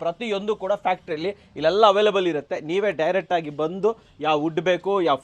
ಪ್ರತಿಯೊಂದು ಕೂಡ ಫ್ಯಾಕ್ಟ್ರಿಯಲ್ಲಿ ಇಲ್ಲೆಲ್ಲ ಅವೈಲೇಬಲ್ ಇರುತ್ತೆ. ನೀವೇ ಡೈರೆಕ್ಟ್ ಆಗಿ ಬಂದು ಯಾವ ವುಡ್ ಬೇಕು, ಯಾವ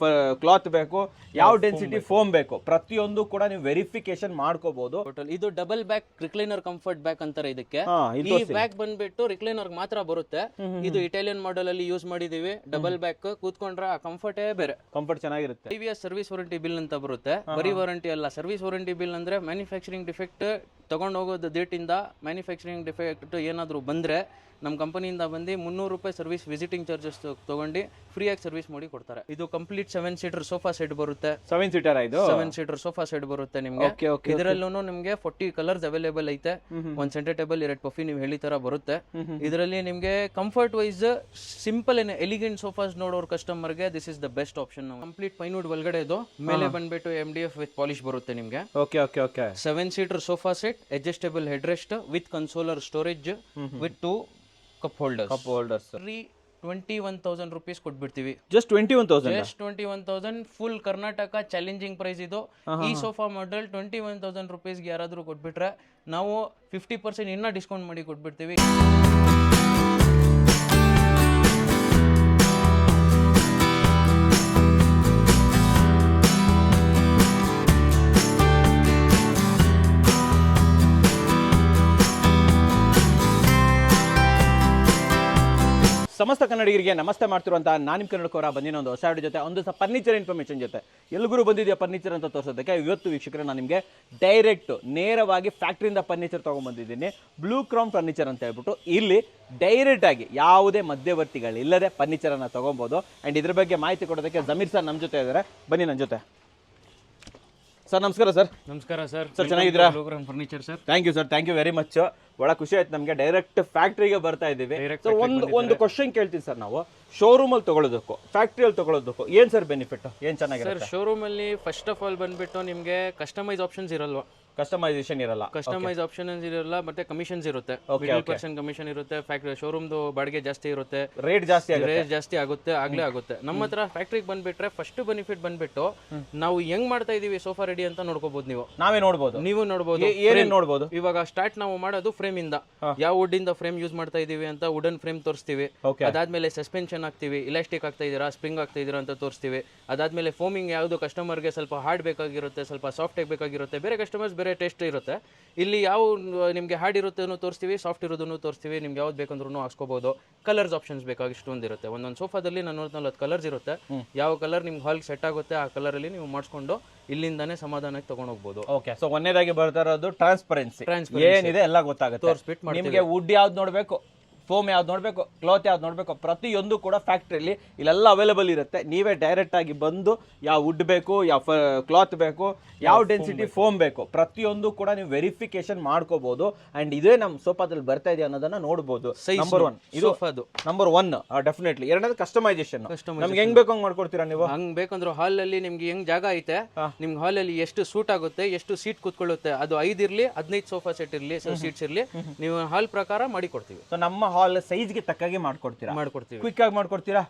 ಕ್ಲಾತ್ ಬೇಕು, ಯಾವ ಡೆನ್ಸಿಟಿ ಫೋಮ್ ಬೇಕು, ಪ್ರತಿಯೊಂದು ಕೂಡ ನೀವು ವೆರಿಫಿಕೇಶನ್ ಮಾಡ್ಕೋಬಹುದು. ಇದು double back recliner comfort back ಅಂತಾರೆ ಇದಕ್ಕೆ. ಈ ಬ್ಯಾಕ್ ಬಂದ್ಬಿಟ್ಟು ರಿಕ್ಲೈನರ್ ಮಾತ್ರ ಬರುತ್ತೆ. ಇದು ಇಟಾಲಿಯನ್ ಮಾಡೆಲ್ ಅಲ್ಲಿ ಯೂಸ್ ಮಾಡಿದೀವಿ. ಡಬಲ್ ಬ್ಯಾಕ್ ಕೂತ್ಕೊಂಡ್ರೆ ಆ ಕಂಫರ್ಟೇ ಬೇರೆ, ಕಂಫರ್ಟ್ ಚೆನ್ನಾಗಿರುತ್ತೆ. ಪ್ರೀವಿಯಸ್ ಸರ್ವಿಸ್ ವಾರಂಟಿ ಬಿಲ್ ಅಂತ ಬರುತ್ತೆ. ಬರೀ ವಾರಂಟಿ ಅಲ್ಲ, ಸರ್ವಿಸ್ ವಾರಂಟಿ ಬಿಲ್ ಅಂದ್ರೆ ಮ್ಯಾನುಫ್ಯಾಕ್ಚರಿಂಗ್ ಡಿಫೆಕ್ಟ್ ತಗೊಂಡು ಹೋಗೋದು ಡೇಟಿಂದ ಮ್ಯಾನುಫ್ಯಾಕ್ಚರಿಂಗ್ ಡಿಫೆಕ್ಟ್ ಏನಾದರೂ ಬಂದರೆ ನಮ್ಮ ಕಂಪನಿಯಿಂದ ಬಂದು ₹300 ಸರ್ವಿಸ್ ವಿಸಿಟಿಂಗ್ ಚಾರ್ಜಸ್ ತಗೊಂಡು ಫ್ರೀಯಾಗಿ ಸರ್ವಿಸ್ ಮಾಡಿ ಕೊಡ್ತಾರೆ. ಇದು ಕಂಪ್ಲೀಟ್ 7 ಸೀಟರ್ ಸೋಫಾ ಸೆಟ್ ಬರುತ್ತೆ. 7 ಸೀಟರ್ ಇದು 7 ಸೀಟರ್ ಸೋಫಾ ಸೆಟ್ ಬರುತ್ತೆ ನಿಮಗೆ. ಇದರಲ್ಲೂ ನಿಮಗೆ 40 ಕಲರ್ಸ್ ಅವೈಲೇಬಲ್ ಐತೆ. ಒಂದು ಸೆಂಟರ್ ಟೇಬಲ್, 2 ಪಫಿ ನೀವು ಹೇಳಿ ತರ ಬರುತ್ತೆ. ಇದರಲ್ಲಿ ನಿಮಗೆ comfort wise simple and elegant sofas ನೋಡೋರು ಕಸ್ಟಮರ್ಗೆ this is the best option. Complete pinewood ಒಳಗಡೆ ಇದು, ಮೇಲೆ ಬಂದ್ಬಿಟ್ಟು MDF ವಿತ್ ಪಾಲಿಶ್ ಬರುತ್ತೆ ನಿಮಗೆ. 7 seater sofa set, adjustable head rest with console storage with 2 cup holders. 21,000 rupees ಕೊಟ್ಬಿಡ್ತೀವಿ. Just 21,000 full Karnataka challenging price ಇದು. ಈ ಸೋಫಾ ಮಾಡೆಲ್ 21,000 ರೂಪೀಸ್ಗೆ ಯಾರಾದರೂ ಕೊಟ್ಬಿಟ್ರೆ ನಾವು 50% ಇನ್ನೂ ಡಿಸ್ಕೌಂಟ್ ಮಾಡಿ ಕೊಟ್ಬಿಡ್ತೀವಿ. ಸಮಸ್ತ ಕನ್ನಡಿಗರಿಗೆ ನಮಸ್ತೆ ಮಾಡ್ತಿರುವಂತಹ ನಾನು ನಿಮ್ಮ ಕನ್ನಡಕವರ ಬಂದಿನ ಒಂದು ಹೊಸ ಜೊತೆ ಒಂದು ಫರ್ನಿಚರ್ ಇನ್ಫಾರ್ಮೇಷನ್ ಜೊತೆ ಎಲ್ರಿಗೂ ಬಂದಿದೆಯಾ ಫರ್ನಿಚರ್ ಅಂತ ತೋರಿಸೋದಕ್ಕೆ. ಇವತ್ತು ವೀಕ್ಷಕರೇ ನಾನು ನಿಮಗೆ ಡೈರೆಕ್ಟ್ ನೇರವಾಗಿ ಫ್ಯಾಕ್ಟ್ರಿಯಿಂದ ಫರ್ನಿಚರ್ ತೊಗೊಂಡ್ಬಂದಿದ್ದೀನಿ. ಬ್ಲೂ ಕ್ರೌನ್ ಫರ್ನಿಚರ್ ಅಂತ ಹೇಳ್ಬಿಟ್ಟು ಇಲ್ಲಿ ಡೈರೆಕ್ಟ್ ಆಗಿ ಯಾವುದೇ ಮಧ್ಯವರ್ತಿಗಳಿಲ್ಲದೆ ಫರ್ನಿಚರನ್ನು ತೊಗೊಬೋದು. ಆ್ಯಂಡ್ ಇದ್ರ ಬಗ್ಗೆ ಮಾಹಿತಿ ಕೊಡೋದಕ್ಕೆ ಜಮೀರ್ ಸರ್ ನಮ್ಮ ಜೊತೆ ಇದ್ದಾರೆ. ಬನ್ನಿ ನನ್ನ ಜೊತೆ. ಸರ್ ನಮಸ್ಕಾರ ಸರ್. ನಮಸ್ಕಾರ ಸರ್. ಸರ್ ಚೆನ್ನಾಗಿದ್ದೀರಾ? Furniture sir. Thank you sir, thank you very much. ಬಹಳ ಖುಷಿ ಆಯ್ತು ನಮಗೆ. ಡೈರೆಕ್ಟ್ ಫ್ಯಾಕ್ಟ್ರಿಗೆ ಬರ್ತಾ ಇದ್ದೀವಿ. ಸರ್ ಒಂದು ಕ್ವಶನ್ ಕೇಳ್ತೀನಿ ಸರ್, ನಾವು ಶೋರೂಮ್ ಅಲ್ಲಿ ತಗೊಳ್ಳೋದಕ್ಕೂ ಫ್ಯಾಕ್ಟ್ರಿಯಲ್ಲಿ ತಗೊಳ್ಳೋದಕ್ಕೂ ಏನ್ ಸರ್ ಬೆನಿಫಿಟ್, ಏನ್ ಚೆನ್ನಾಗಿದೆ ಸರ್? ಶೋರೂಮ್ ಅಲ್ಲಿ ಫಸ್ಟ್ ಆಫ್ ಆಲ್ ಬಂದ್ಬಿಟ್ಟು ನಿಮಗೆ ಕಸ್ಟಮೈಸ್ ಆಪ್ಷನ್ಸ್ ಇರಲ್ವಾ? ಕಸ್ಟಮೈಸೇಷನ್ ಇರಲ್ಲ. ಕಸ್ಟಮೈಸ್ ಆಪ್ಷನ್ಸ್ ಇರಲ್ಲ, ಮತ್ತೆ ಕಮಿಷನ್ಸ್ ಇರುತ್ತೆ. 50% ಕಮಿಷನ್ ಇರುತ್ತೆ. ಫ್ಯಾಕ್ಟ್ರಿ ಶೋರೂಮ್ದು ಬಾಡಿಗೆ ಜಾಸ್ತಿ ಇರುತ್ತೆ, ರೇಟ್ ಜಾಸ್ತಿ ಆಗುತ್ತೆ. ಆಗ್ಲೇ ಆಗುತ್ತೆ. ನಮ್ಮ ಹತ್ರ ಫ್ಯಾಕ್ಟ್ರಿಗೆ ಬಂದ್ಬಿಟ್ರೆ ಫಸ್ಟ್ ಬೆನಿಫಿಟ್ ಬಂದ್ಬಿಟ್ಟು ನಾವು ಹೆಂಗ್ ಮಾಡ್ತಾ ಇದೀವಿ ಸೋಫಾ ರೆಡಿ ಅಂತ ನೋಡ್ಕೋಬಹುದು. ನೀವು ನೋಡ್ಬೋದು. ಏನೇನ್ ನೋಡ್ಬೋದು? ಇವಾಗ ಸ್ಟಾರ್ಟ್ ನಾವು ಮಾಡೋದು ಫ್ರೇಮ್ ಇಂದ, ಯಾವ ವುಡ್ ಇಂದ ಫ್ರೇಮ್ ಯೂಸ್ ಮಾಡ್ತಾ ಇದೀವಿ ಅಂತ ವುಡನ್ ಫ್ರೇಮ್ ತೋರಿಸ್ತೀವಿ. ಅದಾದ್ಮೇಲೆ ಸಸ್ಪೆನ್ಷನ್ ಹಾಕ್ತಿವಿ, ಇಲಾಸ್ಟಿಕ್ ಆಗ್ತಾ ಇದೀರಾ, ಸ್ಪ್ರಿಂಗ್ ಆಗ್ತಾ ಇದೀರಾ ಅಂತ ತೋರಿಸ್ತೀವಿ. ಅದಾದ್ಮೇಲೆ ಫೋಮಿಂಗ್ ಯಾವುದು ಕಸ್ಟಮರ್ಗೆ ಸ್ವಲ್ಪ ಹಾರ್ಡ್ ಬೇಕಾಗಿರುತ್ತೆ, ಸ್ವಲ್ಪ ಸಾಫ್ಟ್ ಆಗಿ ಬೇಕಾಗಿರುತ್ತೆ. ಬೇರೆ ಕಸ್ಟಮರ್ಸ್ ಬೇರೆ ಟೇಸ್ಟ್ ಇರುತ್ತೆ. ಇಲ್ಲಿ ಯಾವ ನಿಮಗೆ ಹಾರ್ಡ್ ಇರುತ್ತೆ ತೋರಿಸ್ತೀವಿ, ಸಾಫ್ಟ್ ಇರೋದನ್ನು ತೋರಿಸ್ತೀವಿ. ನಿಮ್ಗೆ ಯಾವ್ದು ಬೇಕಂದ್ರೂ ಹಾಕ್ಸ್ಕೋಬಹುದು. ಕಲರ್ಸ್ ಆಪ್ಷನ್ಸ್ ಬೇಕಾಗಿಷ್ಟೊಂದು ಇರುತ್ತೆ. ಒಂದೊಂದು ಸೋಫಾದಲ್ಲಿ 40 ಕಲರ್ಸ್ ಇರುತ್ತೆ. ಯಾವ ಕಲರ್ ನಿಮ್ಗೆ ಹಾಲ್ ಸೆಟ್ ಆಗುತ್ತೆ ಆ ಕಲರ್ ಅಲ್ಲಿ ನೀವು ಮಾಡಿಸ್ಕೊಂಡು ಇಲ್ಲಿಂದಾನೇ ಸಮಾಧಾನಕ್ಕೆ ತಗೊಂಡು ಹೋಗ್ಬೋದು. ಓಕೆ, ಸೊ ಒಂದೇದಾಗಿ ಬರ್ತಾ ಇರೋದು ಟ್ರಾನ್ಸ್ಪರೆನ್ಸಿ ಏನಿದೆ ಎಲ್ಲ ಗೊತ್ತಾಗುತ್ತೆ. ತೋರಿಸ್ಬಿಟ್ಟು ನಿಮಗೆ ವುಡ್ ಯಾವ್ದು ನೋಡಬೇಕು, ಫೋಮ್ ಯಾವ್ದು ನೋಡಬೇಕು, ಕ್ಲಾತ್ ಯಾವ್ದು ನೋಡಬೇಕು, ಪ್ರತಿಯೊಂದು ಕೂಡ ಫ್ಯಾಕ್ಟ್ರಿಯಲ್ಲಿ ಇಲ್ಲೆಲ್ಲ ಅವೈಲೇಬಲ್ ಇರುತ್ತೆ. ನೀವೇ ಡೈರೆಕ್ಟ್ ಆಗಿ ಬಂದು ಯಾವ ವುಡ್ ಬೇಕು, ಯಾವ ಕ್ಲಾತ್ ಬೇಕು, ಯಾವ ಡೆನ್ಸಿಟಿ ಫೋಮ್ ಬೇಕು, ಪ್ರತಿಯೊಂದು ಕೂಡ ನೀವು ವೆರಿಫಿಕೇಶನ್ ಮಾಡ್ಕೋಬಹುದು. ಅಂಡ್ ಇದೇ ನಮ್ಮ ಸೋಫಾದಲ್ಲಿ ಬರ್ತಾ ಇದೆ ಅನ್ನೋದನ್ನ ನೋಡಬಹುದು. ನಂಬರ್ 1 ಇದು ನಂಬರ್ 1 ಡೆಫಿನೆಟ್ಲಿ. ಎರಡನೇದು ಕಸ್ಟಮೈಸೇಷನ್. ನಮ್ಗೆ ಹೆಂಗ್ ಬೇಕು ಹಂಗ್ ಮಾಡ್ಕೊಡ್ತೀರಾ ನೀವು? ಹಂಗ್ ಬೇಕಂದ್ರೆ ಹಾಲ್ ಅಲ್ಲಿ ನಿಮ್ಗೆ ಹೆಂಗ್ ಜಾಗ ಐತೆ, ನಿಮ್ಗೆ ಹಾಲ್ ಅಲ್ಲಿ ಎಷ್ಟು ಸೂಟ್ ಆಗುತ್ತೆ, ಎಷ್ಟು ಸೀಟ್ ಕೂತ್ಕೊಳ್ಳುತ್ತೆ, ಅದು 5 ಇರ್ಲಿ 15 ಸೋಫಾ ಸೆಟ್ ಇರ್ಲಿ, ಸೀಟ್ಸ್ ಇರ್ಲಿ, ನೀವು ಹಾಲ್ ಪ್ರಕಾರ ಮಾಡಿ ಕೊಡ್ತೀವಿ. ನಮ್ಮ ಹಾಲ್ ಸೈಜ್ಗೆ ತಕ್ಕಾಗಿ ಮಾಡ್ಕೊಡ್ತೀವಿ. ಕ್ವಿಕ್ ಆಗಿ ಮಾಡ್ಕೊಡ್ತೀರಾ?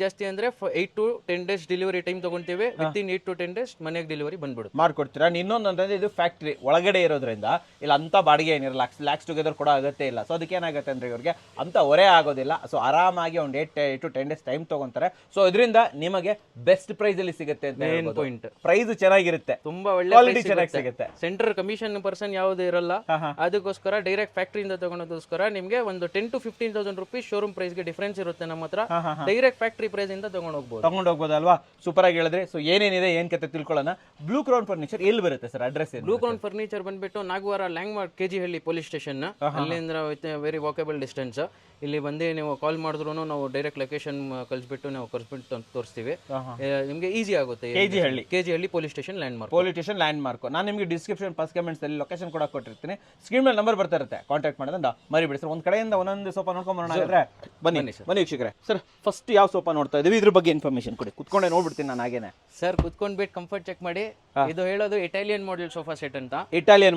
ಜಾಸ್ತಿ ಅಂದ್ರೆ 8 to 10 ಡೇಸ್ ಡೆಲಿವರಿ ಟೈಮ್ ತಗೊಂತೀವಿ. ವಿತಿನ್ 8 to 10 ಡೇಸ್ ಮನೆಗೆ ಡೆಲಿವರಿ ಬಂದ್ಬಿಡುತ್ತೆ. ಮಾಡ್ಕೊಡ್ತೀರಾ? ಇನ್ನೊಂದು ಅಂತಂದ್ರೆ ಇದು ಫ್ಯಾಕ್ಟ್ರಿ ಒಳಗಡೆ ಇರೋದ್ರಿಂದ ಇಲ್ಲ ಅಂತ ಬಾಡಿಗೆ ಏನಿರಲ್ಲ, ಲ್ಯಾಕ್ಸ್ ಟುಗೆದರ್ ಕೊಡೋ ಅಗತ್ಯ ಇಲ್ಲ. ಸೊ ಅದಕ್ಕೆ ಏನಾಗುತ್ತೆ ಅಂದ್ರೆ ಇವ್ರಿಗೆ ಅಂತ ಹೊರೆ ಆಗೋದಿಲ್ಲ. ಸೊ ಆರಾಮಾಗಿ ಒಂದು 8 to 10 ಡೇಸ್ ಟೈಮ್ ತಗೊಂತಾರೆ. ಸೊ ಇದರಿಂದ ನಿಮಗೆ ಬೆಸ್ಟ್ ಪ್ರೈಸ್ ಅಲ್ಲಿ ಸಿಗುತ್ತೆ ಅಂತ ಪಾಯಿಂಟ್. ಪ್ರೈಸ್ ಚೆನ್ನಾಗಿರುತ್ತೆ, ತುಂಬಾ ಒಳ್ಳೆ ಕ್ವಾಲಿಟಿ ಚೆನ್ನಾಗಿ ಸಿಗುತ್ತೆ. ಸೆಂಟರ್ ಕಮಿಷನ್ ಪರ್ಸನ್ ಯಾವ್ದು ಇರಲ್ಲ. ಅದಕ್ಕೋಸ್ಕರ ಡೈರೆಕ್ಟ್ ಫ್ಯಾಕ್ಟ್ರಿಯಿಂದ ತಗೊಳೋದಕ್ಕೋಸ್ಕರ ನಿಮ್ಗೆ ಒಂದು 10 to 15,000 ರೂಪೀಸ್ ಶೋರೂಮ್ ಪ್ರೈಸ್ ಗೆ ಡಿಫರೆನ್ಸ್ ಇರುತ್ತೆ. ನಮ್ಮ ಹತ್ರ ಡೈರೆಕ್ಟ್ ಫ್ಯಾಕ್ಟ್ರಿ ಪ್ರೈಸ್ ಇಂದ ತಗೊಂಡು ಹೋಗ್ಬೋದಲ್ವಾ? ಸೂಪರ್ ಆಗಿ ಹೇಳಿದ್ರೆ. ಸೊ ಏನೇನಿದೆ ಏನ್ ಕತೆ ತಿಳ್ಕೊಳ್ಳೋಣ. ಬ್ಲೂ ಕ್ರೌನ್ ಫರ್ನಿಚರ್ ಎಲ್ಲಿ ಬರುತ್ತೆ sir? Address? Blue crown furniture ಬಂದ್ಬಿಟ್ಟು ನಾಗವಾರ ಲ್ಯಾಂಗ್ಮಾರ್ಕ್ KG ಹಳ್ಳಿ ಪೊಲೀಸ್ ಸ್ಟೇಷನ್, ಅಲ್ಲಿಂದ ವೆರಿ ವಾಕೇಬಲ್ ಡಿಸ್ಟೆನ್ಸ್. ಇಲ್ಲಿ ಬಂದು ನೀವು ಕಾಲ್ ಮಾಡಿದ್ರು ನಾವು ಡೈರೆಕ್ಟ್ ಲೊಕೇಶನ್ ಕಳಿಸ್ಬಿಟ್ಟು ನಾವು ಕಳಿಸ್ಬಿಟ್ಟು ತೋರಿಸ್ತೀವಿ. ನಿಮಗೆ ಈಸಿ ಆಗುತ್ತೆ. KG ಹಳ್ಳಿ ಪೊಲೀಸ್ ಸ್ಟೇಷನ್ ಲ್ಯಾಂಡ್ ಮಾರ್ಕ್. ನಾನು ನಿಮಗೆ ಡಿಸ್ಕ್ರಿಪ್ಷನ್ ಫಸ್ಟ್ ಕಮೆಂಟ್ಸ್ ಅಲ್ಲಿ ಲೊಕೇಶನ್ ಕೂಡ ಕೊಟ್ಟಿರ್ತೀನಿ. ಸ್ಕ್ರೀನ್ ಮೇಲೆ ನಂಬರ್ ಬರ್ತಾ ಇರುತ್ತೆ, ಕಾಂಟ್ಯಾಕ್ಟ್ ಮಾಡೋದ್ರಿಂದ ಮರಿಬೇಡಿ ಸರ್. ಒಂದ್ ಕಡೆಯಿಂದ ಒಂದೊಂದು ಸೋಫಾ ನೋಡ್ಕೊಂಡು ಬನ್ನಿ ವೀಕ್ಷಕರೇ. ಸರ್ ಫಸ್ಟ್ ಯಾವ ಸೋಫಾ ನೋಡ್ತಾ ಇದೀವಿ, ಇದ್ರ ಬಗ್ಗೆ ಇನ್ಫಾರ್ಮೇಶನ್ ಕೊಡಿ. ಕುತ್ಕೊಂಡೆ ನೋಡ್ಬಿಡ್ತೀನಿ ನಾನು ಹಾಗೇನೆ. ಸರ್ ಕುತ್ಕೊಂಡ್ಬಿಟ್ಟು ಕಂಫರ್ಟ್ ಚೆಕ್ ಮಾಡಿ. ಇದು ಹೇಳೋದು ಇಟಾಲಿಯನ್ ಮಾಡೆಲ್ ಸೋಫಾ ಸೆಟ್ ಅಂತ. ಇಟಾಲಿಯನ್